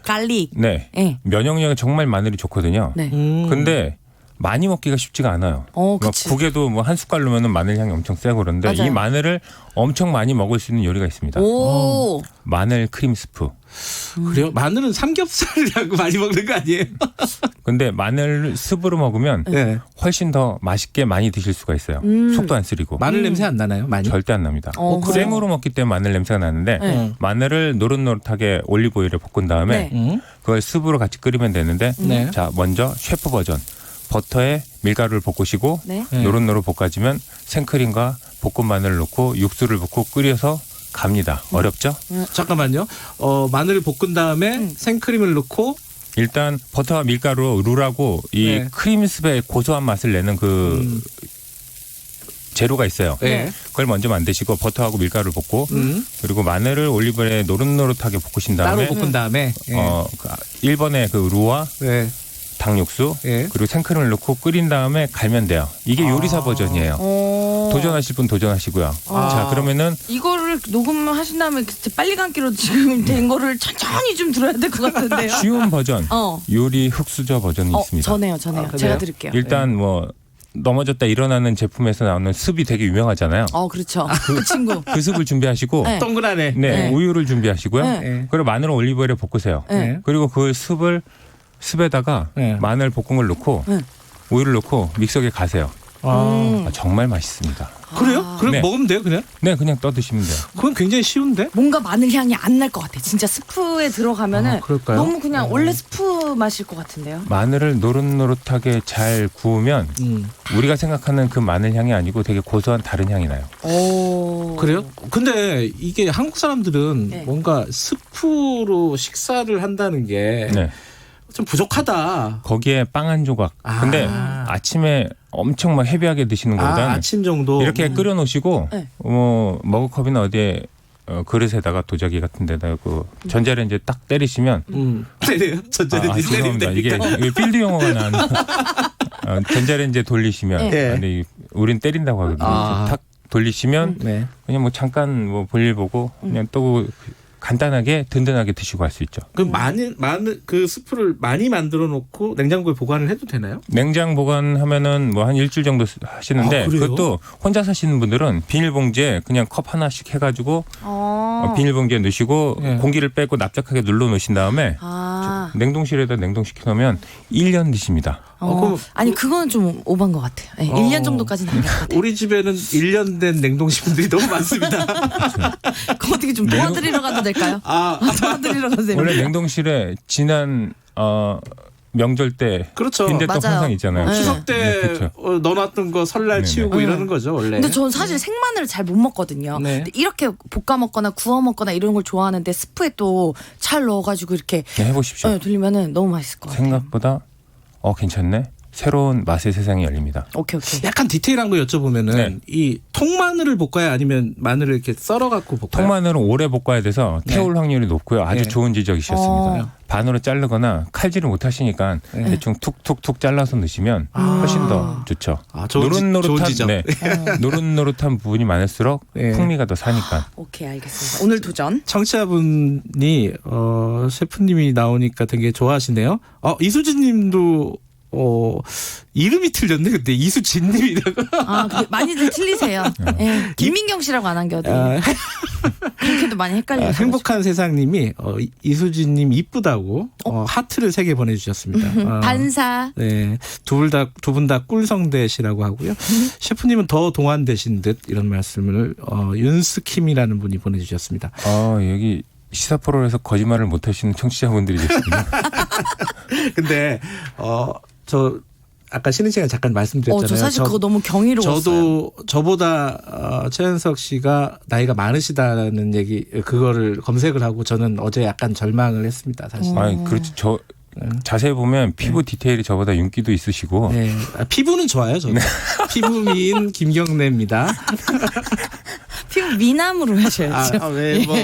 갈릭. 네. 네. 면역력에 정말 마늘이 좋거든요. 네. 근데 많이 먹기가 쉽지가 않아요. 그치. 국에도 뭐 한 숟갈 넣으면 마늘 향이 엄청 세고 그런데 맞아요. 이 마늘을 엄청 많이 먹을 수 있는 요리가 있습니다. 마늘 크림 스프. 그래요? 마늘은 삼겹살이라고 많이 먹는 거 아니에요? 근데 마늘 스프로 먹으면 네. 훨씬 더 맛있게 많이 드실 수가 있어요. 속도 안 쓰리고. 마늘 냄새 안 나나요? 많이? 절대 안 납니다. 그래요? 생으로 먹기 때문에 마늘 냄새가 나는데 네. 마늘을 노릇노릇하게 올리브오일에 볶은 다음에 그걸 스프로 같이 끓이면 되는데 네. 자 먼저 셰프 버전 버터에 밀가루를 볶으시고 네. 노릇노릇 볶아지면 생크림과 볶은 마늘을 넣고 육수를 붓고 끓여서 갑니다. 어렵죠? 잠깐만요. 마늘을 볶은 다음에 생크림을 넣고 일단 버터와 밀가루 룰하고 이 네. 크림스프의 고소한 맛을 내는 그 재료가 있어요. 네. 그걸 먼저 만드시고 버터하고 밀가루를 볶고 그리고 마늘을 올리브에 노릇노릇하게 볶으신 다음에 따로 볶은 다음에 1번의 그 루와 네. 닭육수 그리고 생크림을 넣고 끓인 다음에 갈면 돼요. 이게 요리사 버전이에요. 도전하실 분 도전하시고요. 자 그러면은 이거를 녹음하신 다음에 빨리 감기로 지금 된 거를 천천히 좀 들어야 될 것 같은데요. 쉬운 버전 요리 흑수저 버전이 있습니다. 전해요. 제가 드릴게요. 일단 뭐 넘어졌다 일어나는 제품에서 나오는 습이 되게 유명하잖아요. 그렇죠. 그 친구. 그 습을 준비하시고 네. 동그라네. 네, 우유를 준비하시고요. 네. 그리고 마늘 올리브오일에 볶으세요. 네. 그리고 그 습에다가 마늘 볶은 걸 넣고 우유를 넣고 믹서기에 가세요. 정말 맛있습니다. 그래요? 그럼 네. 먹으면 돼요, 그냥? 네, 그냥 떠 드시면 돼요. 그건 굉장히 쉬운데? 뭔가 마늘 향이 안 날 것 같아. 진짜 스프에 들어가면은 그럴까요? 너무 그냥 원래 스프 맛일 것 같은데요. 마늘을 노릇노릇하게 잘 구우면 우리가 생각하는 그 마늘 향이 아니고 되게 고소한 다른 향이 나요. 그래요? 근데 이게 한국 사람들은 네. 뭔가 스프로 식사를 한다는 게 좀 부족하다. 거기에 빵 한 조각. 근데 아침에 엄청 막 헤비하게 드시는 것보다는 아침 정도 이렇게 끓여 놓으시고 네. 머그컵이나 어디에 그릇에다가 도자기 같은 데다가 그 전자레인지에 딱 때리시면 때려요? 전자레인지 죄송합니다. 이게 필드 용어가 나는 전자레인지에 돌리시면 근데 우린 때린다고 하거든요. 탁 돌리시면 그냥 뭐 잠깐 뭐 볼일 보고 그냥 또 간단하게 든든하게 드시고 갈 수 있죠. 그럼 마늘 그 스프를 많이 만들어 놓고 냉장고에 보관을 해도 되나요? 냉장 보관하면은 뭐 한 일주일 정도 하시는데 그것도 혼자 사시는 분들은 비닐봉지에 그냥 컵 하나씩 해가지고 비닐봉지에 넣으시고 공기를 빼고 납작하게 눌러 놓으신 다음에 냉동실에다 냉동시켜 놓으면 1년 드십니다. 아니 그거는 좀 오반 것 같아요. 네, 1년 정도까지는 안 될 것 같아요. 우리 집에는 1년 된 냉동식품들이 너무 많습니다. 그거 어떻게 좀 도와드리러 가도 될까요? 도와드리러 가도 됩니다. 원래 냉동실에 지난 명절 때 빈대떡 항상 있잖아요. 추석 때 넣어놨던 거 설날 치우고 이러는 거죠 원래. 근데 저는 사실 생마늘을 잘 못 먹거든요. 근데 이렇게 볶아 먹거나 구워 먹거나 이런 걸 좋아하는데 스프에 또 잘 넣어가지고 이렇게 해보십시오. 돌리면은 너무 맛있을 것 같아요. 생각보다 괜찮네. 새로운 맛의 세상이 열립니다. 오케이. 약간 디테일한 거 여쭤보면은 이 통마늘을 볶아야 아니면 마늘을 이렇게 썰어갖고 볶아요? 통마늘은 오래 볶아야 돼서 태울 확률이 높고요. 아주 좋은 지적이셨습니다. 반으로 자르거나 칼질을 못 하시니까 대충 툭툭툭 잘라서 넣으시면 훨씬 더 좋죠. 노릇노릇한 부분이 많을수록 풍미가 더 사니까. 오케이, 알겠습니다. 오늘 도전. 청취자분이 셰프님이 나오니까 되게 좋아하시네요. 이수진님도 이름이 틀렸네. 근데 이수진님이라고. 근데 많이들 틀리세요. 네. 김민경 씨라고 안 남겨도. 그렇게도 많이 헷갈려요. 행복한 세상님이 이수진님 이쁘다고 하트를 3개 보내주셨습니다. 반사. 네, 두 분 다 꿀성대시라고 하고요. 셰프님은 더 동안되신 듯 이런 말씀을 윤스킴이라는 분이 보내주셨습니다. 여기 시사 프로에서 거짓말을 못하시는 청취자분들이 계십니다. 근데 저 아까 쉬는 시간에 잠깐 말씀드렸잖아요. 저 사실 그거 너무 경이로웠어요. 저도 저보다 최현석 씨가 나이가 많으시다는 얘기 그거를 검색을 하고 저는 어제 약간 절망을 했습니다. 사실. 그렇죠. 자세히 보면 피부 디테일이 저보다 윤기도 있으시고. 네. 피부는 좋아요. 저는. 피부 미인 김경래입니다. 피부 미남으로 하셔야죠.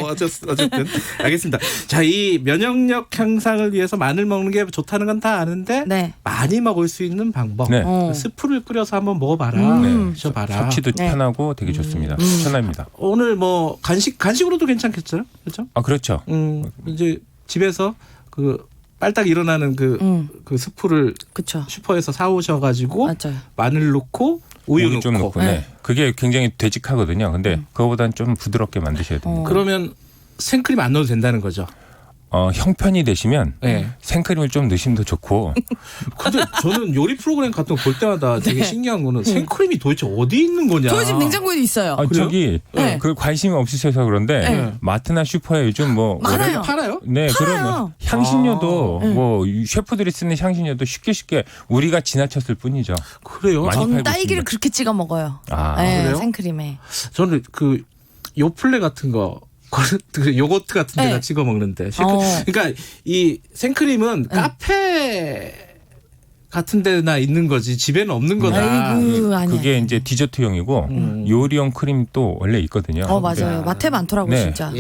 어쨌든 알겠습니다. 자, 이 면역력 향상을 위해서 마늘 먹는 게 좋다는 건 다 아는데 많이 먹을 수 있는 방법. 스프를 끓여서 한번 먹어봐라. 드셔봐라. 섭취도 편하고 되게 좋습니다. 추천합니다. 오늘 뭐 간식으로도 괜찮겠죠? 그렇죠? 그렇죠. 이제 집에서 빨딱 일어나는 그 스프를 슈퍼에서 사오셔가지고 마늘 넣고 우유 좀 넣고. 그게 굉장히 되직하거든요. 근데 그거보다는 좀 부드럽게 만드셔야 됩니다. 그러면 생크림 안 넣어도 된다는 거죠? 형편이 되시면 생크림을 좀 넣으시면 더 좋고. 근데 저는 요리 프로그램 같은 거 볼 때마다 되게 신기한 거는 생크림이 도대체 어디 있는 거냐. 저희 집 냉장고에도 있어요. 저기 그 관심이 없으셔서 그런데 마트나 슈퍼에 요즘 뭐 많아요. 팔아요? 네, 그러면 향신료도 뭐 셰프들이 쓰는 향신료도 쉽게 우리가 지나쳤을 뿐이죠. 그래요? 전 딸기를 그렇게 찍어 먹어요. 그래요? 생크림에. 저는 요플레 같은 거. 요거트 같은 데다 찍어 먹는데. 그러니까 이 생크림은 카페 같은 데나 있는 거지 집에는 없는 거다. 그게 이제 디저트용이고 요리용 크림 또 원래 있거든요. 맞아요. 마트에 많더라고요, 진짜.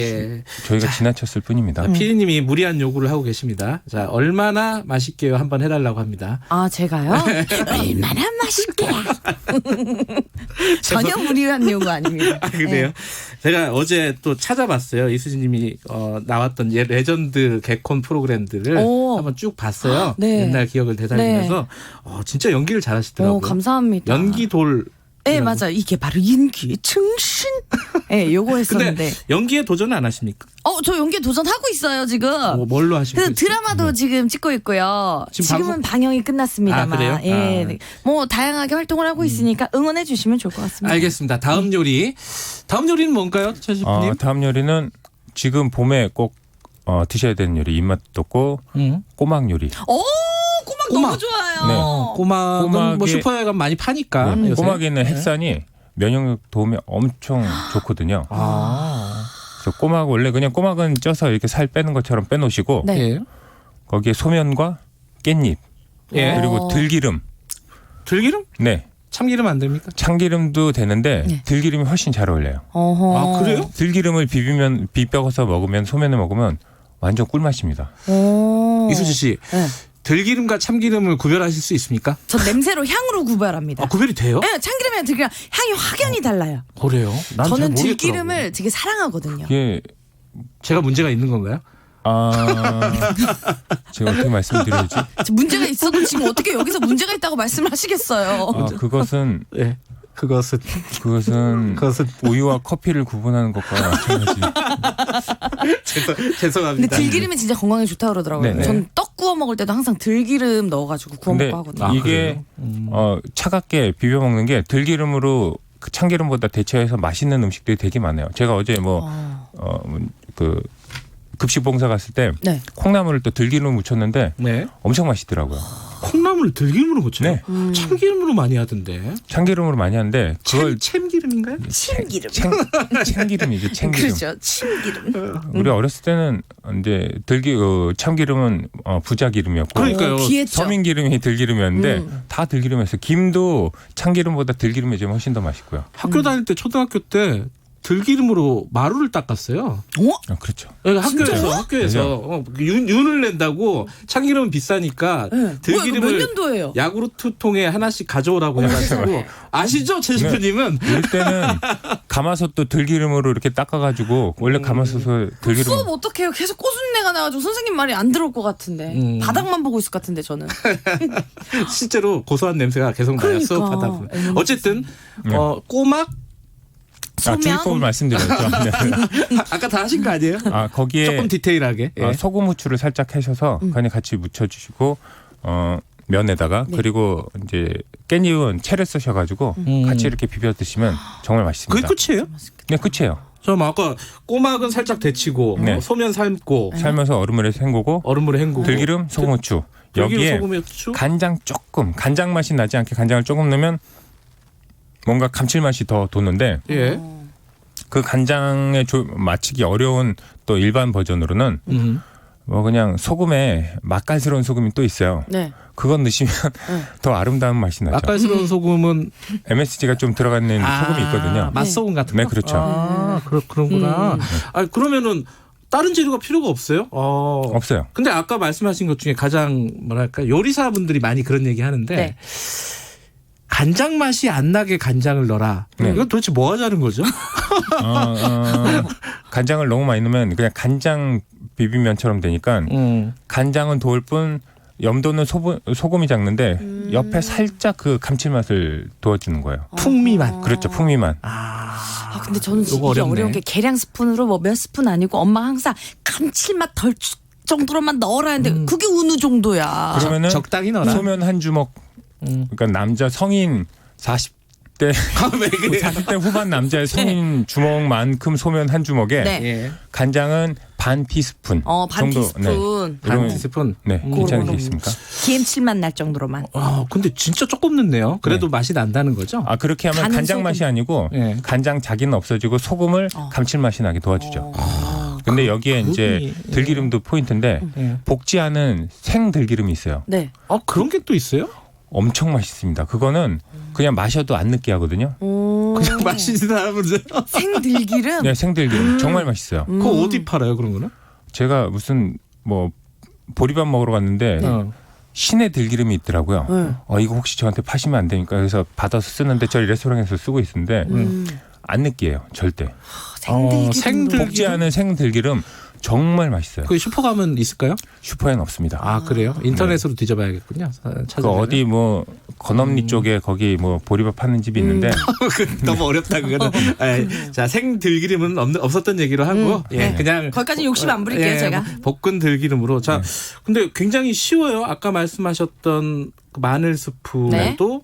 저희가 지나쳤을 뿐입니다. 피디님이 무리한 요구를 하고 계십니다. 자, 얼마나 맛있게요? 한번 해달라고 합니다. 제가요? 얼마나 맛있게? 전혀 무리한 요구 아닙니다. 그래요? 제가 어제 또 찾아봤어요. 이수진님이 나왔던 레전드 개콘 프로그램들을 한번 쭉 봤어요. 옛날 기억을 되살리면서 진짜 연기를 잘하시더라고요. 감사합니다. 연기돌. 네, 맞아요. 이게 바로 연기의 증신. 요거 했었는데. 근데 연기에 도전은 안 하십니까? 저 연기에 도전하고 있어요, 지금. 뭘로 하시고 있어요? 드라마도 지금 찍고 있고요. 지금은 방영이 끝났습니다만. 그래요? 뭐 다양하게 활동을 하고 있으니까 응원해 주시면 좋을 것 같습니다. 알겠습니다. 다음 요리. 다음 요리는 뭔가요, 최 셰프님? 다음 요리는 지금 봄에 꼭 드셔야 되는 요리 입맛 돋고 꼬막 요리. 꼬막 너무 좋아요. 꼬막은 뭐 슈퍼에 가면 많이 파니까. 꼬막에 있는 핵산이 면역력 도움에 엄청 좋거든요. 그래서 꼬막 원래 그냥 꼬막은 쪄서 이렇게 살 빼는 것처럼 빼놓으시고 거기에 소면과 깻잎 그리고 들기름. 들기름? 네. 참기름 안 됩니까? 참기름도 되는데 들기름이 훨씬 잘 어울려요. 그래요? 들기름을 비벼서 먹으면 소면을 먹으면 완전 꿀맛입니다. 이수지 씨. 들기름과 참기름을 구별하실 수 있습니까? 저 냄새로 향으로 구별합니다. 구별이 돼요? 네, 참기름이랑 들기름 향이 확연히 달라요. 그래요? 저는 들기름을 되게 사랑하거든요. 이게 제가 문제가 있는 건가요? 제가 어떻게 말씀드려야지? 문제가 있어도 지금 어떻게 여기서 문제가 있다고 말씀을 하시겠어요? 그것은 네. 그것은 우유와 커피를 구분하는 것과 마찬가지. 죄송합니다. 근데 들기름이 진짜 건강에 좋다고 그러더라고요. 네네. 전 떡 구워 먹을 때도 항상 들기름 넣어가지고 구워 먹고 하거든요. 이게 차갑게 비벼 먹는 게 들기름으로 그 참기름보다 대체해서 맛있는 음식들이 되게 많아요. 제가 어제 급식 봉사 갔을 때 네. 콩나물을 또 들기름으로 묻혔는데 네. 엄청 맛있더라고요. 콩나물을 들기름으로 묻혀요? 네. 참기름으로 많이 하던데. 참기름으로 많이 하는데 그걸 참기름인가요? 참기름. 참기름이죠. 참기름. 그렇죠. 참기름. 우리 어렸을 때는 이제 참기름은 부자기름이었고 그러니까요. 서민기름이 들기름이었는데 다 들기름이었어요. 김도 참기름보다 들기름이 좀 훨씬 더 맛있고요. 학교 다닐 때 초등학교 때 들기름으로 마루를 닦았어요. 그렇죠. 학교에서 윤을 낸다고 참기름은 비싸니까 들기름을 몇 년도예요? 야구르트 통에 하나씩 가져오라고 해가지고 아시죠, 최 셰프님은? 우리 때는 가마솥도 들기름으로 이렇게 닦아가지고 원래 가마솥을 들기름. 수업 어떡해요? 계속 꼬순내가 나가지고 선생님 말이 안 들어올 것 같은데 바닥만 보고 있을 것 같은데 저는. 실제로 고소한 냄새가 계속 나요. 수업하다 보면. 어쨌든 꼬막 주의법을 말씀드렸죠. 네. 아까 다 하신 거 아니에요? 거기에 조금 디테일하게 소금 후추를 살짝 하셔서 그냥 같이 묻혀주시고 면에다가 그리고 이제 깻잎은 채를 쓰셔가지고 같이 이렇게 비벼 드시면 정말 맛있습니다. 그게 끝이에요? 네, 끝이에요. 저 아까 꼬막은 살짝 데치고 소면 삶고 삶아서 얼음물에 헹구고 들기름, 소금 후추 여기에 간장 조금 간장 맛이 나지 않게 간장을 조금 넣으면 뭔가 감칠맛이 더 돋는데 그 간장에 맞추기 어려운 또 일반 버전으로는 그냥 소금에 맛깔스러운 소금이 또 있어요. 네. 그건 넣으시면 더 아름다운 맛이 나죠. 맛깔스러운 소금은 MSG가 좀 들어가 있는 소금이 있거든요. 맛소금 같은 거? 네, 그렇죠. 그런구나. 그러면은 다른 재료가 필요가 없어요? 없어요. 근데 아까 말씀하신 것 중에 가장 뭐랄까 요리사분들이 많이 그런 얘기 하는데 간장 맛이 안 나게 간장을 넣어라. 이건 도대체 뭐 하자는 거죠? 간장을 너무 많이 넣으면 그냥 간장 비빔면처럼 되니까 간장은 도울 뿐 염도는 소금이 작는데 옆에 살짝 그 감칠맛을 도와주는 거예요. 풍미만. 그렇죠. 풍미만. 근데 저는 이게 어려운 게 계량 스푼으로 뭐 몇 스푼 아니고 엄마 항상 감칠맛 덜 정도로만 넣어라 했는데 그게 어느 정도야. 그러면은 적당히 넣어라. 소면 한 주먹. 그러니까 남자 성인 40대 40대 후반 남자의 성인 주먹만큼 소면 한 주먹에 간장은 반 티스푼 반 정도. 티스푼. 반 티스푼. 네, 괜찮으시겠습니까? 기름칠맛 날 정도로만. 근데 진짜 조금 넣네요. 그래도 맛이 난다는 거죠? 그렇게 하면 간장 맛이 아니고 간장 자기는 없어지고 소금을 감칠맛이 나게 도와주죠. 근데 여기에 이제 들기름도 포인트인데 볶지 않은 생 들기름이 있어요. 네. 그런 게 또 있어요? 엄청 맛있습니다. 그거는 그냥 마셔도 안 느끼하거든요. 그냥 마시지도 않으면서 생들기름? 네, 생들기름 정말 맛있어요. 그거 어디 팔아요, 그런 거는? 제가 무슨 보리밥 먹으러 갔는데 신의 들기름이 있더라고요. 이거 혹시 저한테 파시면 안 되니까 그래서 받아서 쓰는데 저희 레스토랑에서 쓰고 있는데 안 느끼해요, 절대. 생들기름. 볶지 않은 생들기름 정말 맛있어요. 그 슈퍼 가면 있을까요? 슈퍼에는 없습니다. 그래요? 인터넷으로 뒤져봐야겠군요. 어디 건엄리 쪽에 거기 보리밥 파는 집이 있는데 너무 어렵다 그거는. 자, 생들기름은 없었던 얘기로 하고 그냥 거기까지 욕심 안 부릴게요, 제가. 볶은 들기름으로. 자, 근데 굉장히 쉬워요. 아까 말씀하셨던 그 마늘 스프도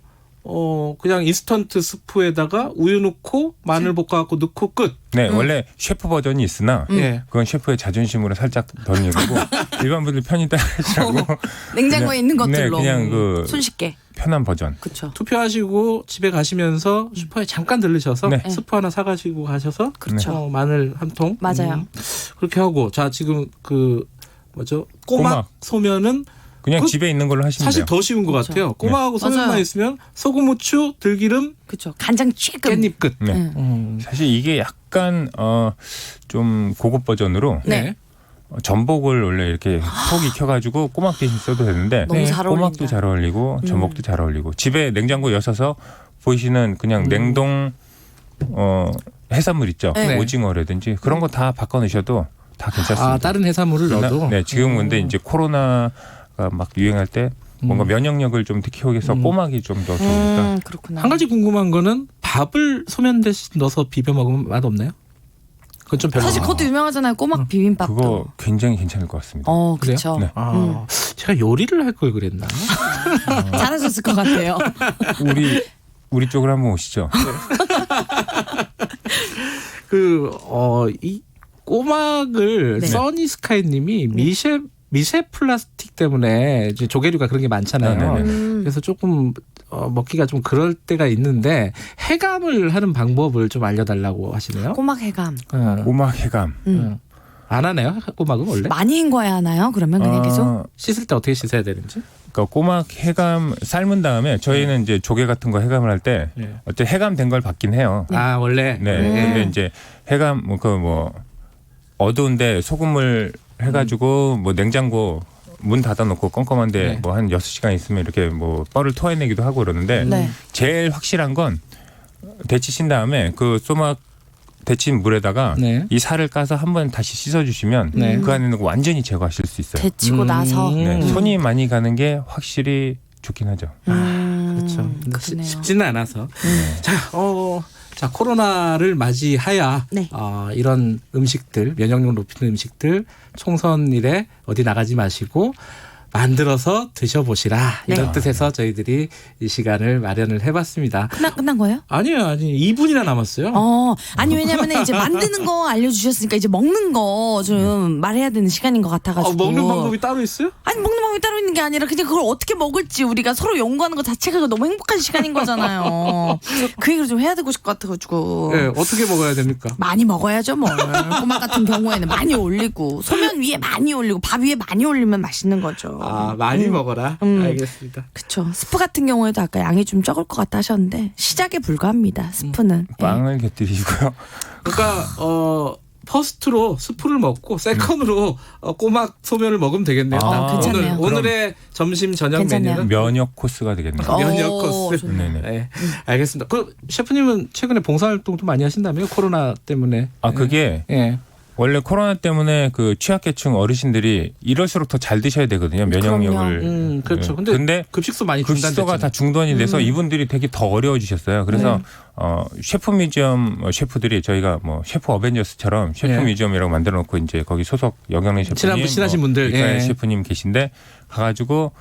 그냥 인스턴트 스프에다가 우유 넣고 마늘 볶아갖고 넣고 끝. 네, 원래 셰프 버전이 있으나 그건 셰프의 자존심으로 살짝 던지고 일반 분들 편히 따르시라고 냉장고에 있는 것들로 그냥 손쉽게 편한 버전. 그렇죠. 투표하시고 집에 가시면서 슈퍼에 잠깐 들르셔서 스프 하나 사가지고 가셔서 마늘 한 통. 맞아요. 그렇게 하고 자 지금 꼬막 소면은 그냥 집에 있는 걸로 하시면 사실 돼요. 더 쉬운 것 같아요. 꼬막하고 소면만 있으면 소금, 후추, 들기름, 간장 쬐끔 깻잎 끝. 사실 이게 약간 좀 고급 버전으로 전복을 원래 이렇게 톡 익혀가지고 꼬막 대신 써도 되는데 너무 잘 꼬막도 잘 어울리고 전복도 잘 어울리고 집에 냉장고 여셔서 보이시는 그냥 냉동 해산물 있죠. 오징어라든지 그런 거 다 바꿔 넣으셔도 다 괜찮습니다. 다른 해산물을 넣어도? 네, 지금 근데 이제 코로나가 막 유행할 때 뭔가 면역력을 좀 키우기 위해서 꼬막이 좀 더 좋으니까. 그렇구나. 한 가지 궁금한 거는 밥을 소면 대신 넣어서 비벼 먹으면 맛 없나요? 그건 좀 별로. 사실 그것도 유명하잖아요. 꼬막 비빔밥도. 그거 굉장히 괜찮을 것 같습니다. 그렇죠. 네. 제가 요리를 할 걸 그랬나? 잘하셨을 것 같아요. 우리 쪽으로 한번 오시죠. 이 꼬막을 써니스카이님이 미세 플라스틱 때문에 이제 조개류가 그런 게 많잖아요. 그래서 조금 먹기가 좀 그럴 때가 있는데 해감을 하는 방법을 좀 알려달라고 하시네요. 꼬막 해감. 꼬막 해감. 안 하네요. 꼬막은 원래? 많이 헹궈야 하나요? 그러면 그냥 계속? 씻을 때 어떻게 씻어야 되는지? 그러니까 꼬막 해감 삶은 다음에 저희는 이제 조개 같은 거 해감을 할 때 어때 해감된 걸 받긴 해요. 원래. 네. 근데 이제 해감 어두운데 소금을 해가지고 뭐 냉장고 문 닫아놓고 껌껌한데 뭐 한 6시간 있으면 이렇게 뭐 뻘을 토해내기도 하고 그러는데 제일 확실한 건 데치신 다음에 그 소막 데친 물에다가 이 살을 까서 한번 다시 씻어주시면 그 안에는 완전히 제거하실 수 있어요. 데치고 나서. 손이 많이 가는 게 확실히 좋긴 하죠. 그렇죠. 쉽지는 않아서. 자, 코로나를 맞이하여 이런 음식들, 면역력 높이는 음식들 총선일에 어디 나가지 마시고 만들어서 드셔보시라. 이런 뜻에서 저희들이 이 시간을 마련을 해봤습니다. 끝난 거예요? 아니요. 2분이나 남았어요. 아니 왜냐면 이제 만드는 거 알려주셨으니까 이제 먹는 거 좀 말해야 되는 시간인 것 같아가지고. 먹는 방법이 따로 있어요? 아니 먹는 방법이 따로 있는 게 아니라 그냥 그걸 어떻게 먹을지 우리가 서로 연구하는 것 자체가 너무 행복한 시간인 거잖아요. 그 얘기를 좀 해야 되고 싶을 것 같아가지고. 네, 어떻게 먹어야 됩니까? 많이 먹어야죠 뭘. 꼬막 같은 경우에는 많이 올리고 소면 위에 많이 올리고 밥 위에 많이 올리면 맛있는 거죠. 많이 먹어라. 알겠습니다. 그렇죠. 스프 같은 경우에도 아까 양이 좀 적을 것 같다 하셨는데 시작에 불과합니다. 스프는. 빵을 곁들이시고요. 그러니까 퍼스트로 스프를 먹고 세컨으로 꼬막 소면을 먹으면 되겠네요. 괜찮네요. 오늘의 점심 저녁 괜찮네요. 메뉴는 면역 코스가 되겠네요. 면역 코스. 네네. 네. 알겠습니다. 그 셰프님은 최근에 봉사활동도 많이 하신다며요? 코로나 때문에. 그게 원래 코로나 때문에 그 취약계층 어르신들이 이럴수록 더 잘 드셔야 되거든요. 면역력을. 그렇죠. 근데 급식소 많이 급식소가 다 중단이 돼서 이분들이 되게 더 어려워지셨어요. 그래서 셰프 뮤지엄 셰프들이 저희가 뭐 셰프 어벤져스처럼 셰프 뮤지엄이라고 만들어 놓고 이제 거기 소속 영양리 셰프님, 친하신 분들, 셰프님 계신데 가가지고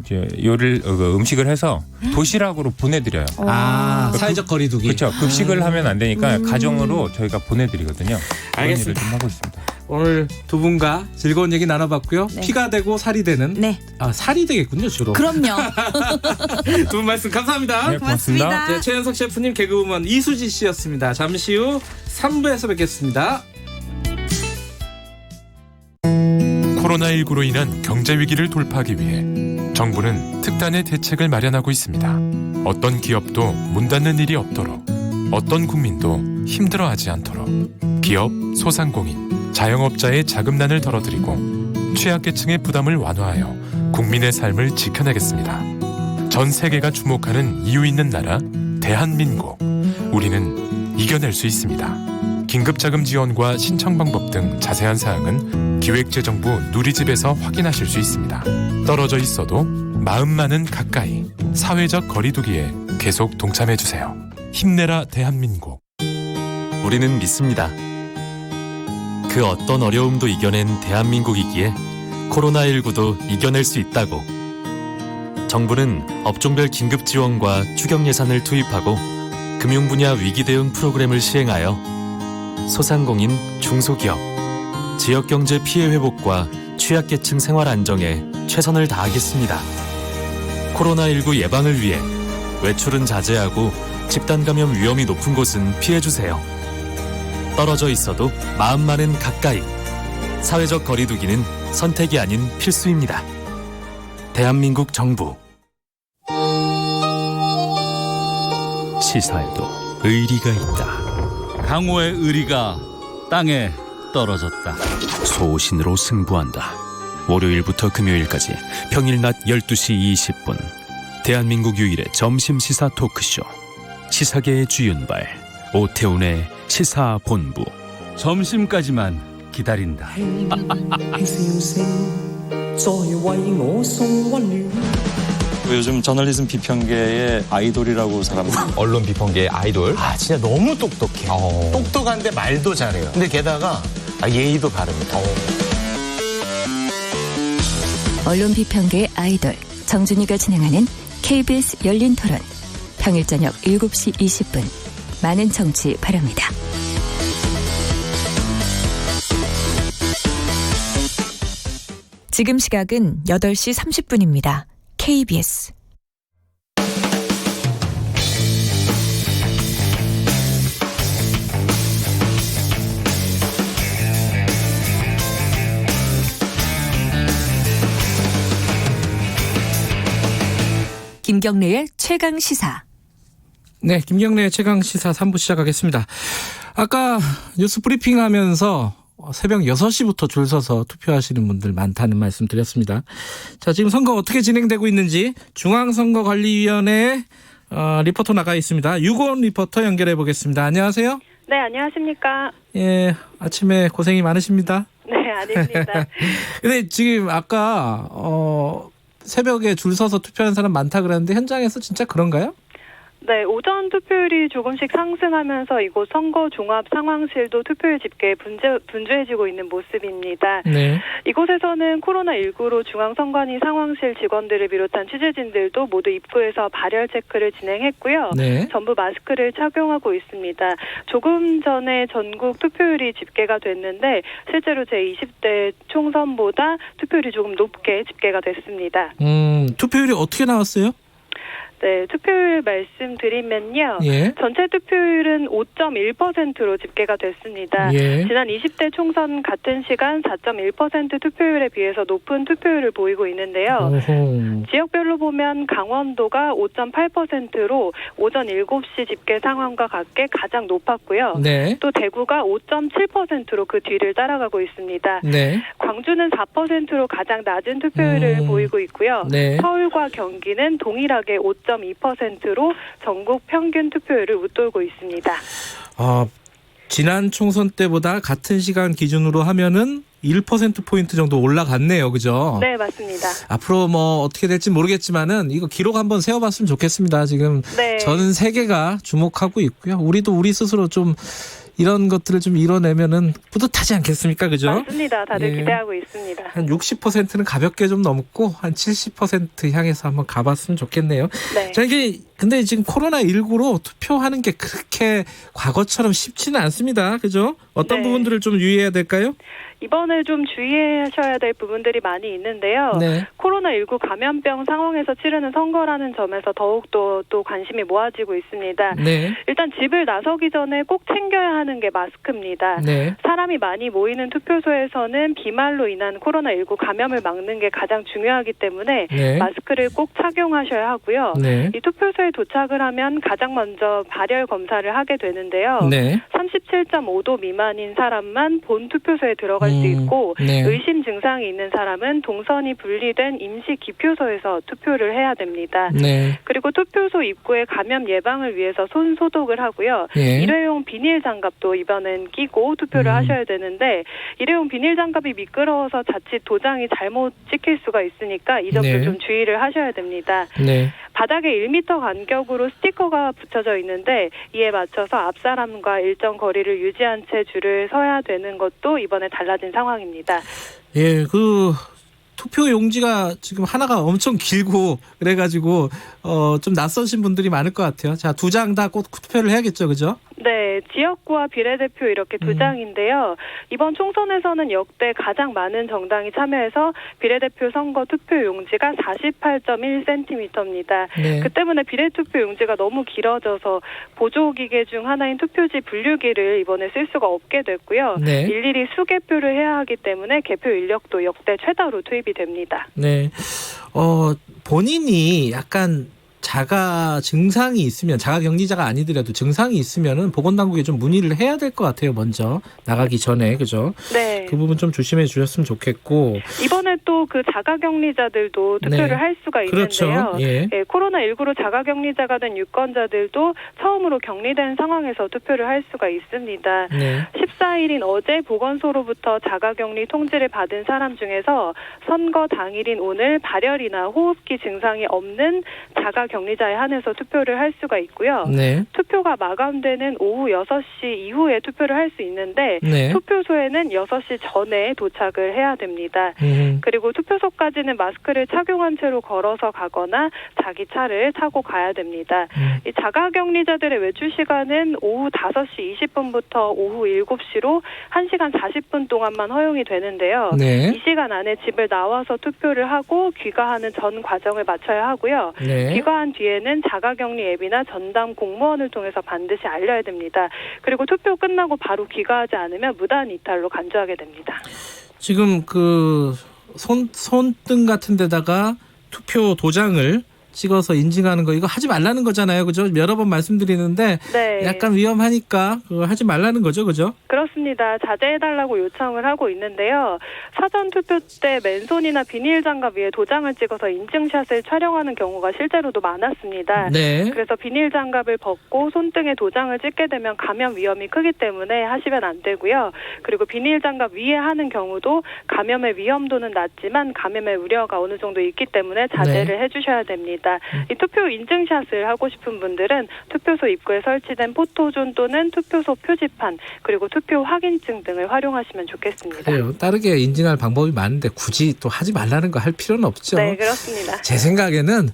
이제 음식을 해서 도시락으로 보내드려요. 사회적 거리두기. 그렇죠. 급식을 하면 안 되니까 가정으로 저희가 보내드리거든요. 알겠습니다. 좀 하고 있습니다. 오늘 두 분과 즐거운 얘기 나눠봤고요. 피가 되고 살이 되는. 살이 되겠군요 주로. 그럼요. 두 분 말씀 감사합니다. 네, 고맙습니다. 네, 최현석 셰프님, 개그우먼 이수지 씨였습니다. 잠시 후 3부에서 뵙겠습니다. 코로나19로 인한 경제 위기를 돌파하기 위해 정부는 특단의 대책을 마련하고 있습니다. 어떤 기업도 문 닫는 일이 없도록, 어떤 국민도 힘들어하지 않도록 기업, 소상공인, 자영업자의 자금난을 덜어드리고 취약계층의 부담을 완화하여 국민의 삶을 지켜내겠습니다. 전 세계가 주목하는 이유 있는 나라 대한민국. 우리는 이겨낼 수 있습니다. 긴급자금 지원과 신청 방법 등 자세한 사항은 기획재정부 누리집에서 확인하실 수 있습니다. 떨어져 있어도 마음만은 가까이 사회적 거리두기에 계속 동참해주세요. 힘내라 대한민국. 우리는 믿습니다. 그 어떤 어려움도 이겨낸 대한민국이기에 코로나19도 이겨낼 수 있다고. 정부는 업종별 긴급 지원과 추경 예산을 투입하고 금융 분야 위기 대응 프로그램을 시행하여 소상공인, 중소기업, 지역경제 피해 회복과 취약계층 생활 안정에 최선을 다하겠습니다. 코로나19 예방을 위해 외출은 자제하고 집단 감염 위험이 높은 곳은 피해주세요. 떨어져 있어도 마음만은 가까이. 사회적 거리두기는 선택이 아닌 필수입니다. 대한민국 정부. 시사에도 의리가 있다. 강호의 의리가 땅에 떨어졌다. 소신으로 승부한다. 월요일부터 금요일까지 평일 낮 12시 20분 대한민국 유일의 점심 시사 토크쇼 시사계의 주윤발 오태훈의 시사본부. 점심까지만 기다린다. 요즘 저널리즘 비평계의 아이돌이라고 사람들. 언론 비평계의 아이돌. 아, 진짜 너무 똑똑해. 똑똑한데 말도 잘해요. 근데 게다가 예의도 바릅니다. 언론 비평계의 아이돌 정준이가 진행하는 KBS 열린 토론. 평일 저녁 7시 20분. 많은 청취 바랍니다. 지금 시각은 8시 30분입니다. KBS 김경래의 최강 시사. 네, 김경래의 최강 시사 3부 시작하겠습니다. 아까 뉴스 브리핑하면서 새벽 6시부터 줄 서서 투표하시는 분들 많다는 말씀 드렸습니다. 자, 지금 선거 어떻게 진행되고 있는지 중앙선거관리위원회 리포터 나가 있습니다. 유고원 리포터 연결해 보겠습니다. 안녕하세요. 네, 안녕하십니까. 예, 아침에 고생이 많으십니다. 네, 아닙니다. 근데 지금 아까 새벽에 줄 서서 투표하는 사람 많다 그랬는데 현장에서 진짜 그런가요? 네, 오전 투표율이 조금씩 상승하면서 이곳 선거 종합 상황실도 투표율 집계에 분주해지고 있는 모습입니다. 네. 이곳에서는 코로나19로 중앙선관위 상황실 직원들을 비롯한 취재진들도 모두 입구에서 발열 체크를 진행했고요. 네. 전부 마스크를 착용하고 있습니다. 조금 전에 전국 투표율이 집계가 됐는데 실제로 제20대 총선보다 투표율이 조금 높게 집계가 됐습니다. 투표율이 어떻게 나왔어요? 네, 투표율 말씀드리면요. 예. 전체 투표율은 5.1%로 집계가 됐습니다. 예. 지난 20대 총선 같은 시간 4.1% 투표율에 비해서 높은 투표율을 보이고 있는데요. 오호. 지역별로 보면 강원도가 5.8%로 오전 7시 집계 상황과 같게 가장 높았고요. 네. 또 대구가 5.7%로 그 뒤를 따라가고 있습니다. 네. 광주는 4%로 가장 낮은 투표율을 보이고 있고요. 네. 서울과 경기는 동일하게 5.2%로 전국 평균 투표율을 웃돌고 있습니다. 지난 총선 때보다 같은 시간 기준으로 하면은 1%포인트 정도 올라갔네요. 그죠? 네, 맞습니다. 앞으로 뭐 어떻게 될지 모르겠지만은 이거 기록 한번 세워봤으면 좋겠습니다. 지금 네. 전 세계가 주목하고 있고요. 우리도 우리 스스로 좀 이런 것들을 좀 이뤄내면은 뿌듯하지 않겠습니까? 그죠? 맞습니다. 다들 예. 기대하고 있습니다. 한 60%는 가볍게 좀 넘고 한 70% 향해서 한번 가봤으면 좋겠네요. 네. 자, 이게 근데 지금 코로나19로 투표하는 게 그렇게 과거처럼 쉽지는 않습니다. 그죠? 어떤 네. 부분들을 좀 유의해야 될까요? 이번에 좀 주의하셔야 될 부분들이 많이 있는데요. 네. 코로나19 감염병 상황에서 치르는 선거라는 점에서 더욱더 또 관심이 모아지고 있습니다. 네. 일단 집을 나서기 전에 꼭 챙겨야 하는 게 마스크입니다. 네. 사람이 많이 모이는 투표소에서는 비말로 인한 코로나19 감염을 막는 게 가장 중요하기 때문에 네. 마스크를 꼭 착용하셔야 하고요. 네. 이 투표소에 도착을 하면 가장 먼저 발열 검사를 하게 되는데요. 네. 37.5도 미만인 사람만 본 투표소에 들어갈 수 있고 네. 의심 증상이 있는 사람은 동선이 분리된 임시 기표소에서 투표를 해야 됩니다. 네. 그리고 투표소 입구에 감염 예방을 위해서 손 소독을 하고요. 예. 일회용 비닐 장갑도 이번엔 끼고 투표를 하셔야 되는데 일회용 비닐 장갑이 미끄러워서 자칫 도장이 잘못 찍힐 수가 있으니까 이 점도 네. 좀 주의를 하셔야 됩니다. 네. 바닥에 1m 간격으로 스티커가 붙여져 있는데 이에 맞춰서 앞 사람과 일정 거리를 유지한 채 줄을 서야 되는 것도 이번에 달라진 상황입니다. 예, 투표 용지가 지금 하나가 엄청 길고 그래가지고 좀 낯서신 분들이 많을 것 같아요. 자, 2장 다 꼭 투표를 해야겠죠, 그죠? 네, 지역구와 비례대표 이렇게 2장인데요. 이번 총선에서는 역대 가장 많은 정당이 참여해서 비례대표 선거 투표 용지가 48.1cm입니다. 네. 그 때문에 비례투표 용지가 너무 길어져서 보조기계 중 하나인 투표지 분류기를 이번에 쓸 수가 없게 됐고요. 네. 일일이 수개표를 해야 하기 때문에 개표 인력도 역대 최다로 투입이 됩니다. 네. 본인이 약간 자가 증상이 있으면 자가 격리자가 아니더라도 증상이 있으면은 보건당국에 좀 문의를 해야 될 것 같아요. 먼저 나가기 전에 그죠? 네. 그 부분 좀 조심해 주셨으면 좋겠고 이번에 또 그 자가 격리자들도 투표를 네. 할 수가 그렇죠. 있는데요. 예. 예, 코로나19로 자가 격리자가 된 유권자들도 처음으로 격리된 상황에서 투표를 할 수가 있습니다. 네. 14일인 어제 보건소로부터 자가 격리 통지를 받은 사람 중에서 선거 당일인 오늘 발열이나 호흡기 증상이 없는 자가 격리자에 한해서 투표를 할 수가 있고요. 네. 투표가 마감되는 오후 6시 이후에 투표를 할 수 있는데 네. 투표소에는 6시 전에 도착을 해야 됩니다. 그리고 투표소까지는 마스크를 착용한 채로 걸어서 가거나 자기 차를 타고 가야 됩니다. 이 자가격리자들의 외출 시간은 오후 5시 20분부터 오후 7시로 1시간 40분 동안만 허용이 되는데요. 네. 이 시간 안에 집을 나와서 투표를 하고 귀가하는 전 과정을 마쳐야 하고요. 네. 귀가한 뒤에는 자가격리 앱이나 전담 공무원을 통해서 반드시 알려야 됩니다. 그리고 투표 끝나고 바로 귀가하지 않으면 무단 이탈로 간주하게 됩니다. 지금 그 손등 같은 데다가 투표 도장을 찍어서 인증하는 거 이거 하지 말라는 거잖아요. 그죠? 여러 번 말씀드리는데 네. 약간 위험하니까 그거 하지 말라는 거죠. 그죠? 그렇습니다. 자제해달라고 요청을 하고 있는데요. 사전 투표 때 맨손이나 비닐 장갑 위에 도장을 찍어서 인증샷을 촬영하는 경우가 실제로도 많았습니다. 네. 그래서 비닐 장갑을 벗고 손등에 도장을 찍게 되면 감염 위험이 크기 때문에 하시면 안 되고요. 그리고 비닐 장갑 위에 하는 경우도 감염의 위험도는 낮지만 감염의 우려가 어느 정도 있기 때문에 자제를 해주셔야 됩니다. 이 투표 인증샷을 하고 싶은 분들은 투표소 입구에 설치된 포토존 또는 투표소 표지판 그리고 투표 확인증 등을 활용하시면 좋겠습니다. 그래요. 다르게 인증할 방법이 많은데 굳이 또 하지 말라는 거 할 필요는 없죠. 네, 그렇습니다. 제 생각에는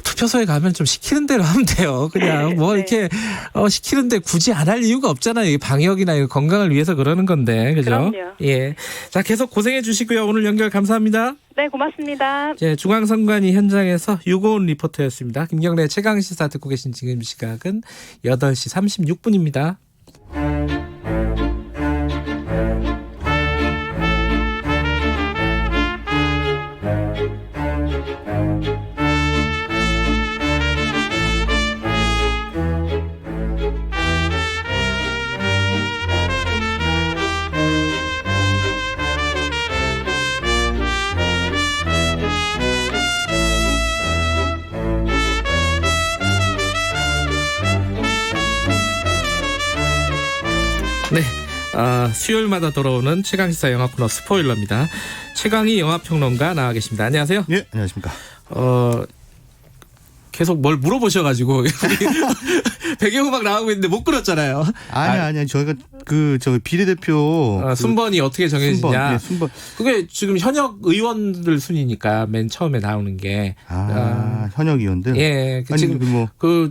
투표소에 가면 좀 시키는 대로 하면 돼요. 그냥 뭐 이렇게 시키는데 굳이 안 할 이유가 없잖아요. 이 방역이나 이 건강을 위해서 그러는 건데, 그죠? 그럼요. 예. 자, 계속 고생해 주시고요. 오늘 연결 감사합니다. 네, 고맙습니다. 중앙선관위 현장에서 유고은 리포터였습니다. 김경래 최강시사 듣고 계신 지금 시각은 8시 36분입니다. 네, 수요일마다 돌아오는 최강시사 영화 코너 스포일러입니다. 최강희 영화평론가 나와 계십니다. 안녕하세요. 예, 안녕하십니까. 계속 뭘 물어보셔가지고 배경음악 나오고 있는데 못 끌었잖아요. 아니 저희가 저 비례대표 순번이 어떻게 정해지냐. 순번. 그게 지금 현역 의원들 순이니까 맨 처음에 나오는 게. 현역 의원들. 예,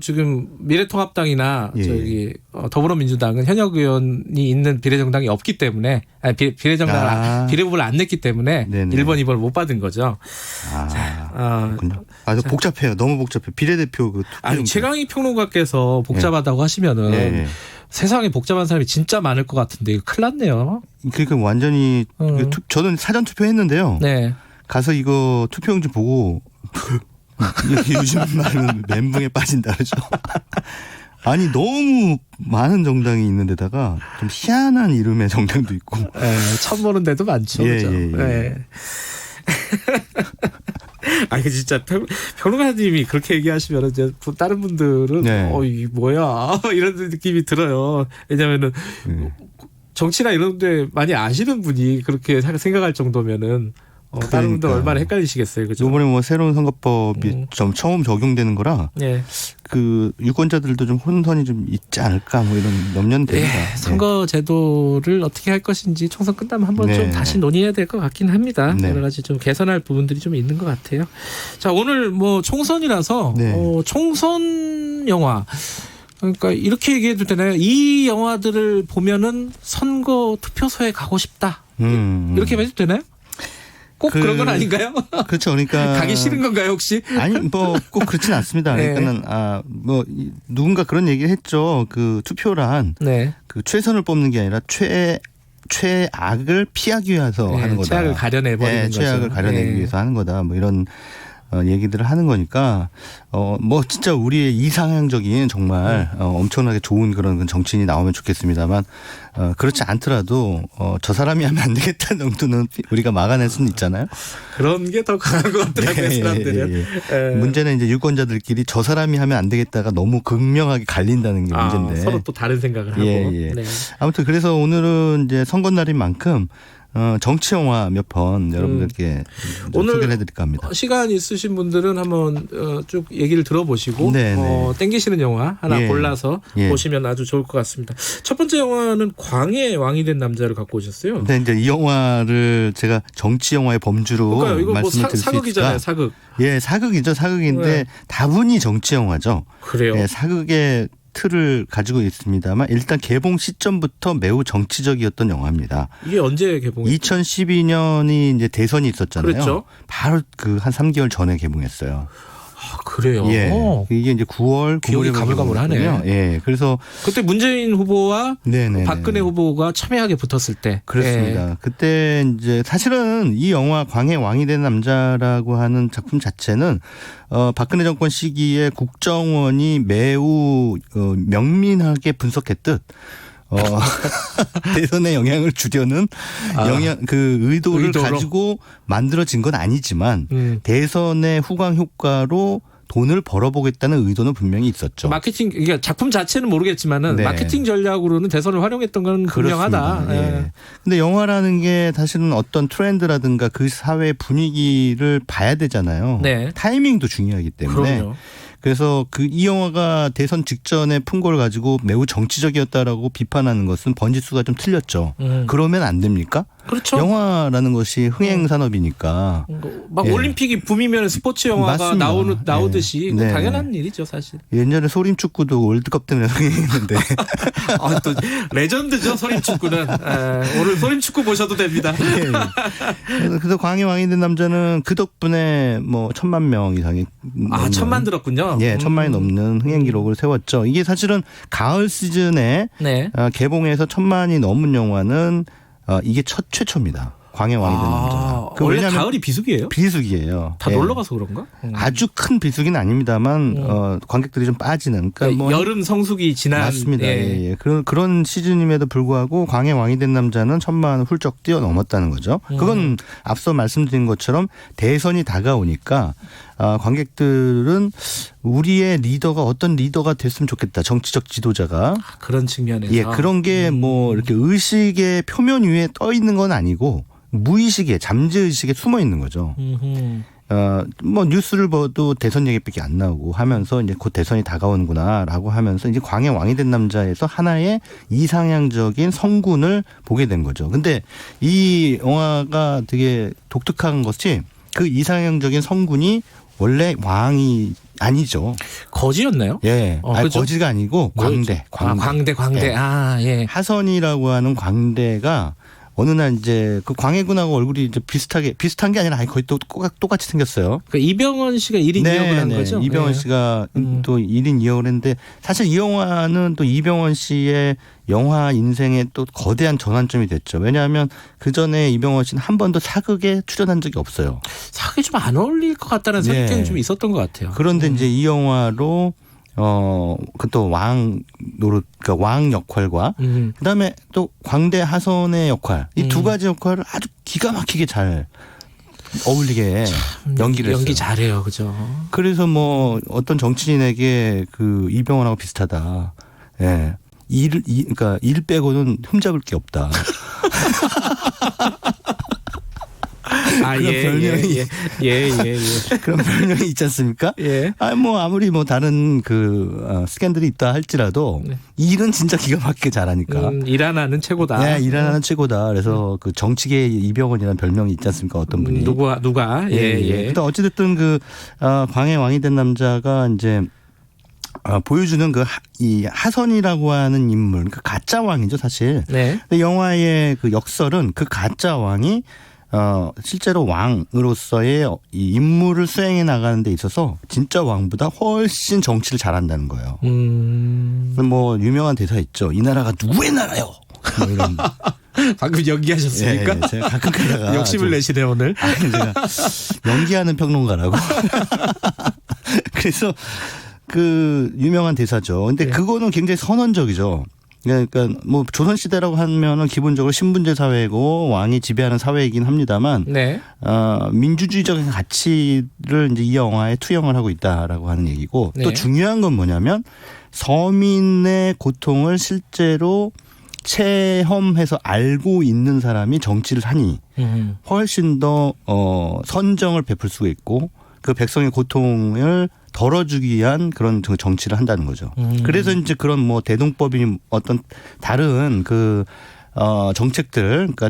지금 미래통합당이나 예. 더불어민주당은 현역 의원이 있는 비례정당이 없기 때문에 비례정당 비례후보를 안 냈기 때문에 네네. 1번, 2번을 못 받은 거죠. 그렇군요. 복잡해요. 너무 복잡해. 비례대표 최강희 평론가께서 복잡하다고 하시면은. 네. 세상에 복잡한 사람이 진짜 많을 것 같은데 이거 큰일 났네요. 그러니까 완전히 저는 사전 투표했는데요. 네. 가서 이거 투표용지 보고 요즘 말은 멘붕에 빠진다 그러죠. 아니 너무 많은 정당이 있는 데다가 좀 희한한 이름의 정당도 있고. 네, 처음 보는 데도 많죠. 그렇죠? 네. 아니 진짜 평론가님이 그렇게 얘기하시면 이제 다른 분들은 이 뭐야 이런 느낌이 들어요. 왜냐하면은 정치나 이런데 많이 아시는 분이 그렇게 생각할 정도면은 다른 분들 얼마나 헷갈리시겠어요, 그죠? 이번에 새로운 선거법이 좀 처음 적용되는 거라 그 유권자들도 좀 혼선이 좀 있지 않을까 이런 염려는 됩니다. 선거 제도를 어떻게 할 것인지 총선 끝나면 한번 좀 다시 논의해야 될 것 같긴 합니다. 여러 가지 좀 개선할 부분들이 좀 있는 것 같아요. 자, 오늘 총선이라서 총선 영화. 그러니까 이렇게 얘기해도 되나요? 이 영화들을 보면은 선거 투표소에 가고 싶다. 이렇게 해도 되나요? 꼭 그런 건 아닌가요? 그렇죠. 그러니까 가기 싫은 건가요, 혹시? 아니, 꼭 그렇지는 않습니다. 그러니까는 누군가 그런 얘기를 했죠. 그 투표란 그 최선을 뽑는 게 아니라 최악을 피하기 위해서 하는 거다. 최악을 가려내 버리는 거죠. 최악을 가려내기 위해서 하는 거다. 이런 얘기들을 하는 거니까 뭐 진짜 우리의 이상향적인 정말 엄청나게 좋은 그런 정치인이 나오면 좋겠습니다만 그렇지 않더라도 저 사람이 하면 안 되겠다는 정도는 우리가 막아낼 수는 있잖아요. 그런 게 더 강한 것 같더라고요. 사람들은. 문제는 이제 유권자들끼리 저 사람이 하면 안 되겠다가 너무 극명하게 갈린다는 게 문제인데. 서로 또 다른 생각을 하고. 네. 아무튼 그래서 오늘은 이제 선거날인 만큼 정치 영화 몇 편 여러분들께 오늘 소개를 해드릴까 합니다. 시간 있으신 분들은 한번 쭉 얘기를 들어보시고 땡기시는 영화 하나 골라서 보시면 아주 좋을 것 같습니다. 첫 번째 영화는 광해의 왕이 된 남자를 갖고 오셨어요. 네, 이제 이 영화를 제가 정치 영화의 범주로 이거 말씀을 뭐 드릴 수 사극이잖아요. 사극. 예, 사극이죠. 사극인데 다분히 정치 영화죠. 그래요. 예, 사극의 틀을 가지고 있습니다만 일단 개봉 시점부터 매우 정치적이었던 영화입니다. 이게 언제 개봉했어요? 2012년이 이제 대선이 있었잖아요. 그렇죠. 바로 그 한 3개월 전에 개봉했어요. 그래요. 예. 이게 이제 9월 기억이 가물가물하네요. 예. 그래서 그때 문재인 후보와 박근혜 후보가 첨예하게 붙었을 때. 그렇습니다. 그때 이제 사실은 이 영화 광해 왕이 된 남자라고 하는 작품 자체는 박근혜 정권 시기에 국정원이 매우 명민하게 분석했듯 대선에 영향을 주려는 의도를 가지고 만들어진 건 아니지만 대선의 후광 효과로 돈을 벌어보겠다는 의도는 분명히 있었죠. 마케팅, 그러니까 작품 자체는 모르겠지만은 마케팅 전략으로는 대선을 활용했던 건 분명하다. 예. 근데 영화라는 게 사실은 어떤 트렌드라든가 그 사회 분위기를 봐야 되잖아요. 타이밍도 중요하기 때문에. 그럼요. 그래서 이 영화가 대선 직전에 풍고를 가지고 매우 정치적이었다라고 비판하는 것은 번지수가 좀 틀렸죠. 그러면 안 됩니까? 그렇죠. 영화라는 것이 흥행 산업이니까. 막 올림픽이 붐이면 스포츠 영화가 나오듯이 당연한 일이죠, 사실. 옛날에 소림축구도 월드컵 때문에 흥행했는데. 또 레전드죠, 소림축구는. 오늘 소림축구 보셔도 됩니다. 그래서 광해 왕이 된 남자는 그 덕분에 뭐 1000만 명 이상이 1000만 들었군요. 예, 1000만이 넘는 흥행 기록을 세웠죠. 이게 사실은 가을 시즌에 개봉해서 1000만이 넘은 영화는 이게 최초입니다. 광해 왕이 된 남자. 원래 가을이 비수기예요? 비수기예요. 다 놀러 가서 그런가? 아주 큰 비수기는 아닙니다만 관객들이 좀 빠지는. 그러니까 뭐 여름 성수기 지난. 맞습니다. 예. 그런 시즌임에도 불구하고 광해 왕이 된 남자는 1000만을 훌쩍 뛰어넘었다는 거죠. 그건 앞서 말씀드린 것처럼 대선이 다가오니까 관객들은 우리의 리더가 어떤 리더가 됐으면 좋겠다. 정치적 지도자가. 그런 측면에서. 예, 그런 게 뭐 이렇게 의식의 표면 위에 떠 있는 건 아니고 무의식에 잠재의식에 숨어 있는 거죠. 뭐 뉴스를 봐도 대선 얘기밖에 안 나오고 하면서 이제 곧 대선이 다가오는구나라고 하면서 이제 광해 왕이 된 남자에서 하나의 이상향적인 성군을 보게 된 거죠. 근데 이 영화가 되게 독특한 것이 그 이상향적인 성군이 원래 왕이 아니죠. 거지였나요? 예. 거지가 아니고 광대. 광대. 예. 하선이라고 하는 광대가 어느 날 이제 그 광해군하고 얼굴이 이제 비슷한 게 아니라 거의 또 똑같이 생겼어요. 그러니까 이병헌 씨가 1인 2역을 한 거죠? 이병헌 씨가 또 1인 2역을 했는데 사실 이 영화는 또 이병헌 씨의 영화 인생에 또 거대한 전환점이 됐죠. 왜냐하면 그 전에 이병헌 씨는 한 번도 사극에 출연한 적이 없어요. 사극이 좀 안 어울릴 것 같다는 생각이 좀 있었던 것 같아요. 그런데 이제 이 영화로 그또 왕 노릇, 그러니까 왕 역할과 그다음에 또 광대 하선의 역할, 이 두 가지 역할을 아주 기가 막히게 잘 어울리게 연기를 했어요. 연기 잘해요, 그죠? 그래서 뭐 어떤 정치인에게 그 이병헌하고 비슷하다. 예. 그러니까 일 빼고는 흠잡을 게 없다. 그런 별명이 그런 별명이 있지 않습니까? 뭐 아무리 뭐 다른 스캔들이 있다 할지라도 일은 진짜 기가 막히게 잘하니까. 일 하나는 최고다. 네, 일 하나는 최고다. 그래서 그 정치계의 이병헌이라는 별명이 있지 않습니까? 어떤 분이. 누가? 일단 어찌됐든 광해 왕이 된 남자가 이제 보여주는 이 하선이라고 하는 인물, 그 가짜 왕이죠, 사실. 근데 영화의 그 역설은 그 가짜 왕이 실제로 왕으로서의 이 임무를 수행해 나가는 데 있어서 진짜 왕보다 훨씬 정치를 잘한다는 거예요. 뭐 유명한 대사 있죠. 이 나라가 누구의 나라요? 뭐 이런. 방금 연기하셨습니까? 예, 제가 가끔 가다가 욕심을 내시네 오늘. 아니, 제가 연기하는 평론가라고. 그래서 그 유명한 대사죠. 근데 그거는 굉장히 선언적이죠. 그러니까 뭐 조선 시대라고 하면은 기본적으로 신분제 사회고 왕이 지배하는 사회이긴 합니다만, 네. 민주주의적인 가치를 이제 이 영화에 투영을 하고 있다라고 하는 얘기고, 네. 또 중요한 건 뭐냐면 서민의 고통을 실제로 체험해서 알고 있는 사람이 정치를 하니 훨씬 더 선정을 베풀 수가 있고 그 백성의 고통을 덜어주기 위한 그런 정치를 한다는 거죠. 그래서 이제 그런 뭐 대동법이 어떤 다른 그 정책들, 그러니까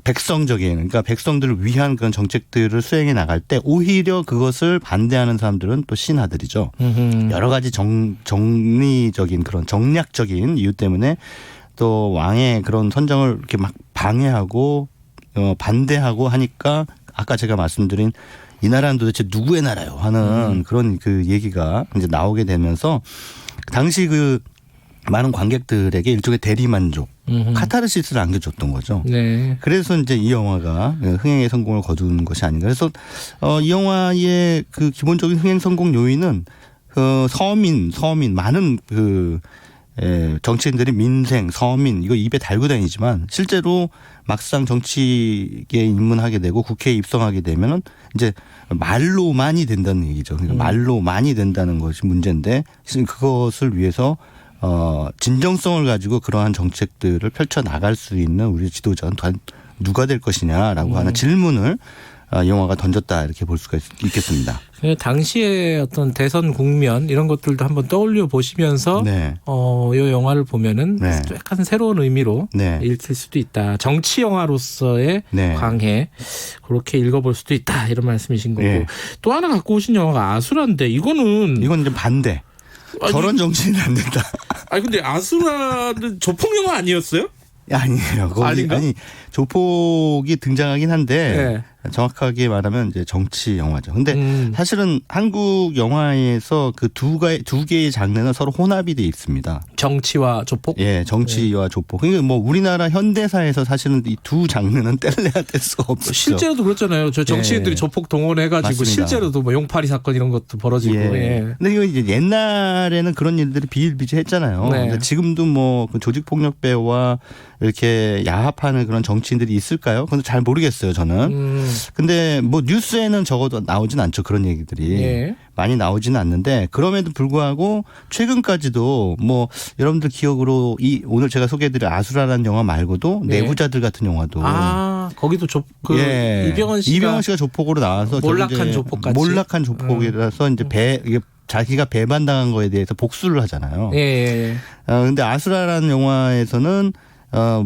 백성적인, 그러니까 백성들을 위한 그런 정책들을 수행해 나갈 때 오히려 그것을 반대하는 사람들은 또 신하들이죠. 여러 가지 정리적인 그런 정략적인 이유 때문에 또 왕의 그런 선정을 이렇게 막 방해하고 반대하고 하니까 아까 제가 말씀드린 이 나라는 도대체 누구의 나라요 하는 그런 그 얘기가 이제 나오게 되면서 당시 그 많은 관객들에게 일종의 대리만족, 카타르시스를 안겨줬던 거죠. 네. 그래서 이제 이 영화가 흥행의 성공을 거둔 것이 아닌가. 그래서 이 영화의 그 기본적인 흥행 성공 요인은 서민 많은 그 정치인들이 민생, 서민 이거 입에 달고 다니지만 실제로 막상 정치에 입문하게 되고 국회에 입성하게 되면은 이제 말로만이 된다는 얘기죠. 그러니까 말로만이 된다는 것이 문제인데 그것을 위해서 진정성을 가지고 그러한 정책들을 펼쳐 나갈 수 있는 우리 지도자는 누가 될 것이냐라고 하는 질문을 영화가 던졌다 이렇게 볼 수가 있겠습니다. 당시의 어떤 대선 국면 이런 것들도 한번 떠올려 보시면서 네. 이 영화를 보면은 네. 약간 새로운 의미로 네. 읽힐 수도 있다. 정치 영화로서의 네. 광해 그렇게 읽어볼 수도 있다 이런 말씀이신 거고 네. 또 하나 갖고 오신 영화가 아수라인데 이건 이제 반대. 저런 정치는 안 된다. 아니 근데 아수라는 조폭 영화 아니었어요? 아니에요. 아니 조폭이 등장하긴 한데 네. 정확하게 말하면 이제 정치 영화죠. 근데 사실은 한국 영화에서 그 두 개의 장르는 서로 혼합이 돼 있습니다. 정치와 조폭? 예, 정치와 조폭. 그러니까 뭐 우리나라 현대사에서 사실은 이 두 장르는 뗄래야 뗄 수가 없죠. 실제로도 그렇잖아요. 저 정치인들이 예. 조폭 동원해가지고 맞습니다. 실제로도 뭐 용파리 사건 이런 것도 벌어지고. 예. 예. 근데 이거 이제 옛날에는 그런 일들이 비일비재했잖아요. 네. 근데 지금도 뭐 조직폭력배와 이렇게 야합하는 그런 정치인들이 있을까요? 그건 잘 모르겠어요, 저는. 근데 뭐 뉴스에는 적어도 나오진 않죠, 그런 얘기들이. 예. 많이 나오지는 않는데 그럼에도 불구하고 최근까지도 뭐 여러분들 기억으로 오늘 제가 소개해드릴 아수라라는 영화 말고도 네. 내부자들 같은 영화도 거기도 예. 이병헌 씨가 조폭으로 나와서 몰락한 조폭같이 몰락한 조폭이라서 이제 이게 자기가 배반당한 거에 대해서 복수를 하잖아요. 예. 근데 아수라라는 영화에서는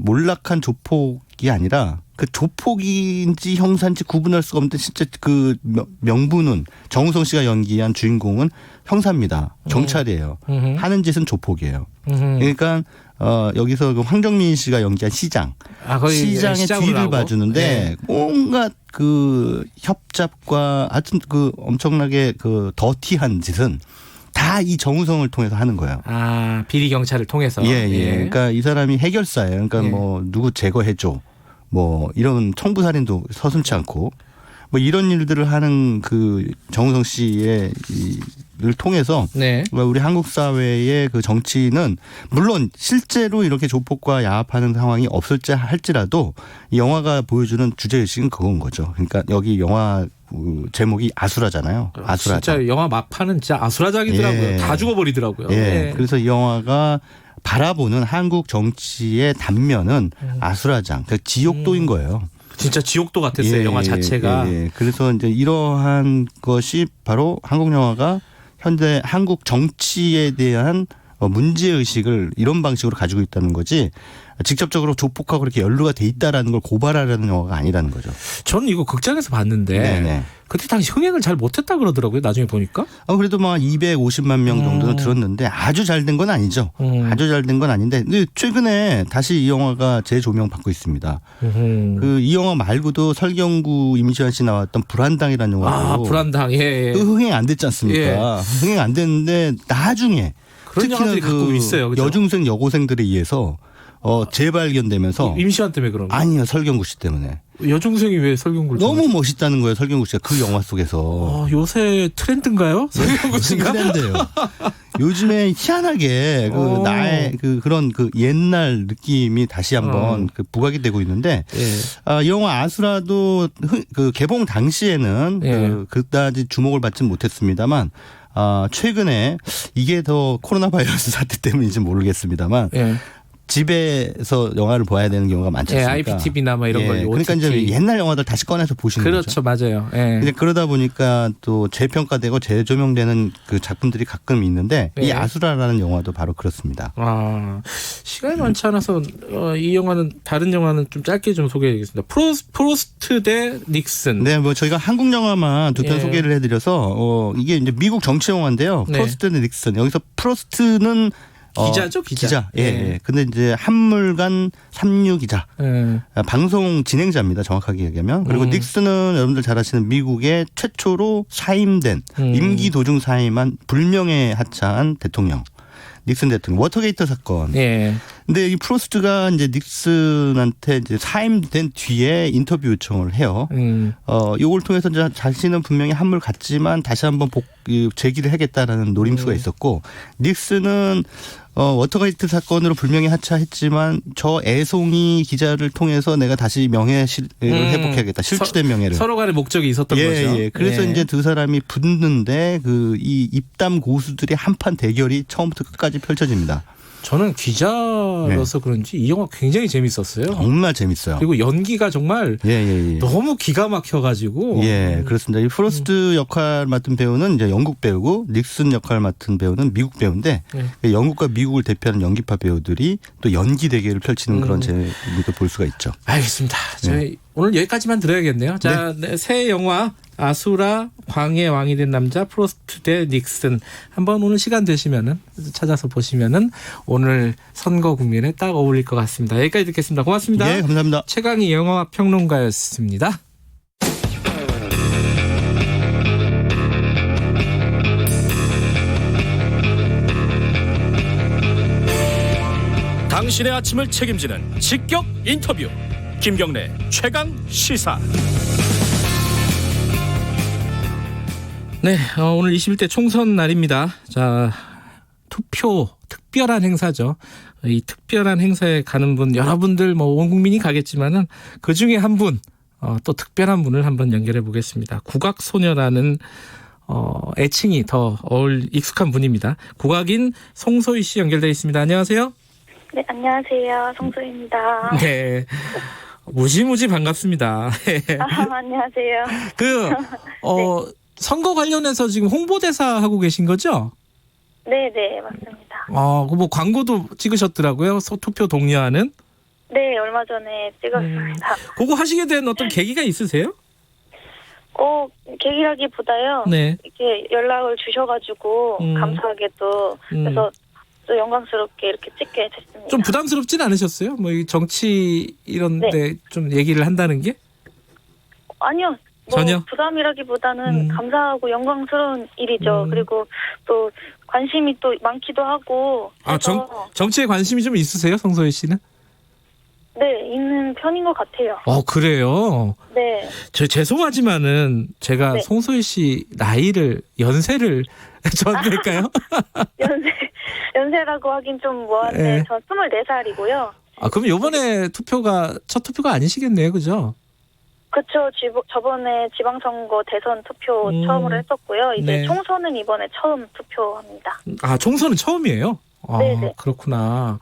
몰락한 조폭이 아니라 그 조폭인지 형사인지 구분할 수가 없는데 진짜 그 명분은 정우성 씨가 연기한 주인공은 형사입니다. 경찰이에요. 하는 짓은 조폭이에요. 그러니까 여기서 그 황정민 씨가 연기한 시장. 시장의 뒤를 나오고. 봐주는데 네. 온갖 그 협잡과 하여튼 그 엄청나게 그 더티한 짓은 다 이 정우성을 통해서 하는 거예요. 비리 경찰을 통해서. 예. 그러니까 이 사람이 해결사예요. 그러니까 뭐 누구 제거해줘. 뭐 이런 청부살인도 서슴지 않고 뭐 이런 일들을 하는 그 정우성 씨의 를 통해서 우리 한국 사회의 그 정치는 물론 실제로 이렇게 조폭과 야합하는 상황이 없을지 할지라도 이 영화가 보여주는 주제의식은 그건 거죠. 그러니까 여기 영화 제목이 아수라잖아요. 아수라장. 진짜 영화 막판은 진짜 아수라장이더라고요. 예. 다 죽어버리더라고요. 예. 그래서 이 영화가 바라보는 한국 정치의 단면은 아수라장, 그러니까 지옥도인 거예요. 진짜 지옥도 같았어요. 영화 자체가. 그래서 이제 이러한 것이 바로 한국 영화가 현대 한국 정치에 대한 문제의식을 이런 방식으로 가지고 있다는 거지 직접적으로 조폭하고 그렇게 연루가 돼 있다라는 걸 고발하려는 영화가 아니라는 거죠. 저는 이거 극장에서 봤는데 그때 당시 흥행을 잘 못했다 그러더라고요. 나중에 보니까. 그래도 뭐 250만 명 정도는 들었는데 아주 잘 된 건 아니죠. 아주 잘 된 건 아닌데 근데 최근에 다시 이 영화가 재조명 받고 있습니다. 이 영화 말고도 설경구 임시완 씨 나왔던 불안당이라는 영화도 불안당. 예. 흥행 안 됐지 않습니까? 흥행 안 됐는데 나중에 그런 영화들이 가끔 있어요. 그죠? 여중생 여고생들에 의해서 재발견되면서 임시완 때문에 그런 거예요? 아니요, 설경구 씨 때문에. 여중생이 왜 설경구를 너무 멋있다는 거예요, 설경구 씨가 그 영화 속에서. 요새 트렌드인가요? 설경구 씨가? 트렌드예요. 요즘에 희한하게 그런 옛날 느낌이 다시 한번 부각이 되고 있는데 이 영화 아수라도 그 개봉 당시에는 그다지 주목을 받지 못했습니다만 최근에 이게 더 코로나 바이러스 사태 때문인지 모르겠습니다만 집에서 영화를 봐야 되는 경우가 많지 않습니까? IPTV나 뭐 이런 걸. 그러니까 이제 옛날 영화들 다시 꺼내서 보시는 그렇죠, 거죠. 맞아요. 근데 그러다 보니까 또 재평가되고 재조명되는 그 작품들이 가끔 있는데 이 아수라라는 영화도 바로 그렇습니다. 시간이 많지 않아서 이 영화는 다른 영화는 좀 짧게 좀 소개해드리겠습니다. 프로스트 대 닉슨. 네, 뭐 저희가 한국 영화만 두 편 소개를 해드려서 이게 이제 미국 정치 영화인데요. 프로스트 대 닉슨. 여기서 프로스트는 기자죠, 기자. 예. 근데 이제 한물간 삼류 기자. 방송 진행자입니다. 정확하게 얘기하면. 그리고 닉슨은 여러분들 잘 아시는 미국의 최초로 사임된 임기 도중 사임한 불명예 하차한 대통령. 닉슨 대통령. 워터게이트 사건. 근데 이 프로스트가 이제 닉슨한테 이제 사임된 뒤에 인터뷰 요청을 해요. 이걸 통해서 이제 자신은 분명히 한물 갔지만 다시 한번 재기를 하겠다라는 노림수가 있었고, 닉슨은 워터게이트 사건으로 불명예 하차했지만 저 애송이 기자를 통해서 내가 다시 명예를 회복해야겠다. 실추된 명예를. 서로 간의 목적이 있었던 거죠. 그래서 이제 두 사람이 붙는데 이 입담 고수들의 한판 대결이 처음부터 끝까지 펼쳐집니다. 저는 기자로서 그런지 이 영화 굉장히 재밌었어요. 정말 재밌어요. 그리고 연기가 정말 너무 기가 막혀가지고. 그렇습니다. 이 프로스트 역할 맡은 배우는 이제 영국 배우고 닉슨 역할 맡은 배우는 미국 배우인데 영국과 미국을 대표하는 연기파 배우들이 또 연기 대결을 펼치는 그런 재미도 볼 수가 있죠. 알겠습니다. 저희 오늘 여기까지만 들어야겠네요. 자, 새 영화 아수라, 광해의 왕이 된 남자, 프로스트 대 닉슨. 한번 오늘 시간 되시면은 찾아서 보시면은 오늘 선거 국면에 딱 어울릴 것 같습니다. 여기까지 듣겠습니다. 고맙습니다. 네, 감사합니다. 최강희 영화 평론가였습니다. 당신의 아침을 책임지는 직격 인터뷰. 김경래 최강 시사. 네, 오늘 21대 총선 날입니다. 자, 투표 특별한 행사죠. 이 특별한 행사에 가는 분, 여러분들 온 국민이 가겠지만은 그 중에 한 분, 또 특별한 분을 한번 연결해 보겠습니다. 국악소녀라는 애칭이 더 익숙한 분입니다. 국악인 송소희 씨 연결되어 있습니다. 안녕하세요. 네, 안녕하세요. 송소희입니다. 네. 무지무지 반갑습니다. 안녕하세요. 네. 선거 관련해서 지금 홍보대사 하고 계신 거죠? 네, 맞습니다. 뭐 광고도 찍으셨더라고요. 투표 독려하는. 네, 얼마 전에 찍었습니다. 그거 하시게 된 어떤 계기가 있으세요? 계기라기보다요. 네. 이렇게 연락을 주셔가지고 감사하게도 그래서 또 영광스럽게 이렇게 찍게 됐습니다. 좀 부담스럽진 않으셨어요? 뭐 정치 이런데 좀 얘기를 한다는 게? 아니요. 전혀? 부담이라기보다는 감사하고 영광스러운 일이죠. 그리고 또 관심이 또 많기도 하고. 정치에 관심이 좀 있으세요, 송소희 씨는? 네, 있는 편인 것 같아요. 그래요? 네. 죄송하지만은 제가 송소희 씨 연세를 저한테 될까요? 연세라고 하긴 좀 뭐한데 저 24살이고요. 그럼 이번에 첫 투표가 아니시겠네요, 그죠? 그렇죠. 저번에 지방선거 대선 투표 처음으로 했었고요. 이제 총선은 이번에 처음 투표합니다. 총선은 처음이에요? 네네. 그렇구나.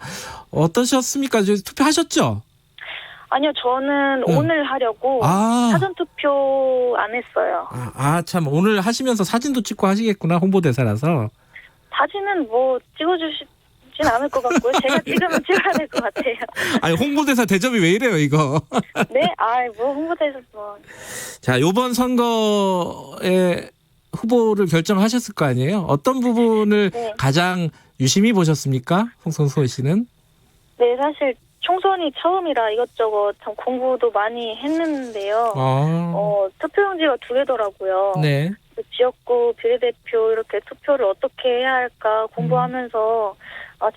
어떠셨습니까? 투표하셨죠? 아니요, 저는 오늘 하려고 사전 투표 안 했어요. 참 오늘 하시면서 사진도 찍고 하시겠구나, 홍보대사라서. 사진은 찍어주시진 않을 것 같고요. 제가 찍으면 찍어야 될 것 같아요. 아니, 홍보대사 대접이 왜 이래요, 이거? 네? 홍보대사 자, 요번 선거에 후보를 결정하셨을 거 아니에요? 어떤 부분을 가장 유심히 보셨습니까? 송소희 씨는? 네, 사실 총선이 처음이라 이것저것 참 공부도 많이 했는데요. 투표용지가 2개더라고요. 네. 지역구 비례대표 이렇게 투표를 어떻게 해야 할까 공부하면서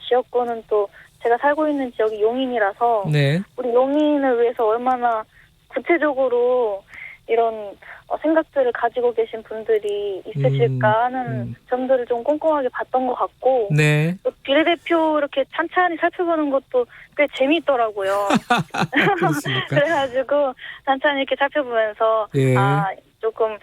지역구는 또 제가 살고 있는 지역이 용인이라서 네. 우리 용인을 위해서 얼마나 구체적으로 이런 생각들을 가지고 계신 분들이 있으실까 하는 점들을 좀 꼼꼼하게 봤던 것 같고 네. 또 비례대표 이렇게 찬찬히 살펴보는 것도 꽤 재미있더라고요. 그래가지고 찬찬히 이렇게 살펴보면서 예. 조금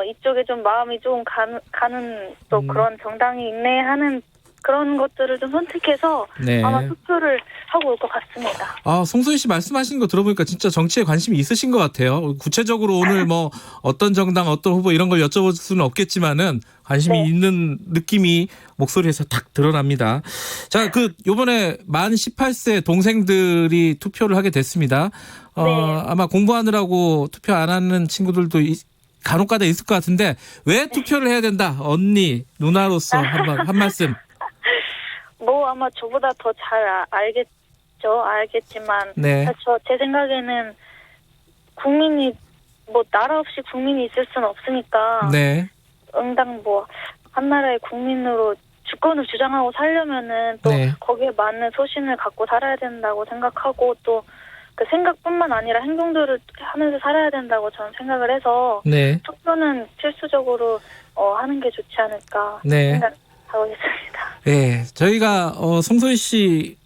이쪽에 좀 마음이 좀 가는 또 그런 정당이 있네 하는 그런 것들을 좀 선택해서 네. 아마 투표를 하고 올 것 같습니다. 송소희 씨 말씀하신 거 들어보니까 진짜 정치에 관심이 있으신 것 같아요. 구체적으로 오늘 뭐 어떤 정당, 어떤 후보 이런 걸 여쭤볼 수는 없겠지만은 관심이 네. 있는 느낌이 목소리에서 딱 드러납니다. 자, 요번에 만 18세 동생들이 투표를 하게 됐습니다. 아마 공부하느라고 투표 안 하는 친구들도 간혹가다 있을 것 같은데 왜 투표를 해야 된다? 언니, 누나로서 한 말씀. 뭐 아마 저보다 더 잘 알겠지만 네. 제 생각에는 국민이 뭐 나라 없이 국민이 있을 수는 없으니까 네. 응당 뭐 한 나라의 국민으로 주권을 주장하고 살려면은 또 네. 거기에 맞는 소신을 갖고 살아야 된다고 생각하고 또 그 생각뿐만 아니라 행동들을 하면서 살아야 된다고 저는 생각을 해서 네. 투표는 필수적으로 하는 게 좋지 않을까 네. 생각하고 있습니다. 네, 저희가 송소희 씨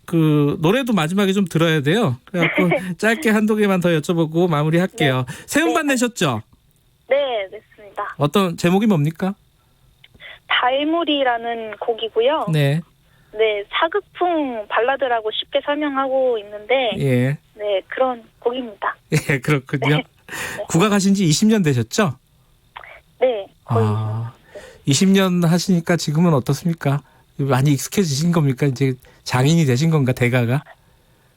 노래도 마지막에 좀 들어야 돼요. 그래갖고 짧게 한두 개만 더 여쭤보고 마무리할게요. 네. 새 음반 내셨죠? 네, 냈습니다. 어떤 제목이 뭡니까? 달무리라는 곡이고요. 네. 네, 사극풍 발라드라고 쉽게 설명하고 있는데 예. 네, 그런 곡입니다. 예, 그렇군요. 국악하신 지 20년 되셨죠? 네, 거의 20년 하시니까 지금은 어떻습니까? 많이 익숙해지신 겁니까? 이제 장인이 되신 건가, 대가가?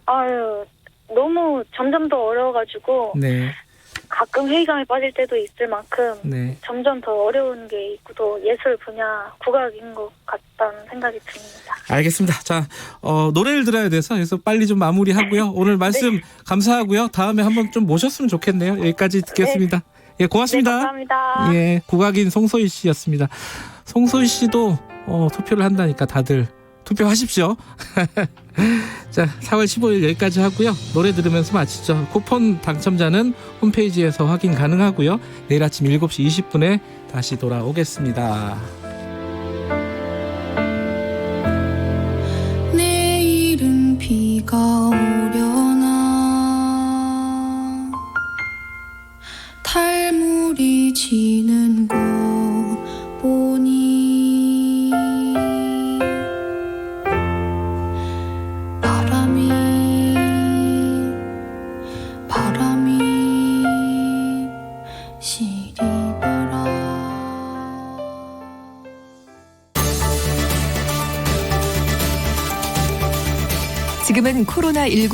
아유, 너무 점점 더 어려워가지고 네. 가끔 회의감에 빠질 때도 있을 만큼 네. 점점 더 어려운 게 있고 또 예술 분야, 국악인 것 같다는 생각이 듭니다. 알겠습니다. 자, 노래를 들어야 돼서 그래서 빨리 좀 마무리하고요. 오늘 말씀 감사하고요. 다음에 한번 좀 모셨으면 좋겠네요. 여기까지 듣겠습니다. 예, 고맙습니다. 네, 감사합니다. 예, 국악인 송소희 씨였습니다. 송소희 씨도 투표를 한다니까 다들 투표하십시오. 자, 4월 15일 여기까지 하고요. 노래 들으면서 마치죠. 쿠폰 당첨자는 홈페이지에서 확인 가능하고요. 내일 아침 7시 20분에 다시 돌아오겠습니다. 내일은 비가 오려나 달물이 지는 곳 보니 시리더라. 지금은 코로나19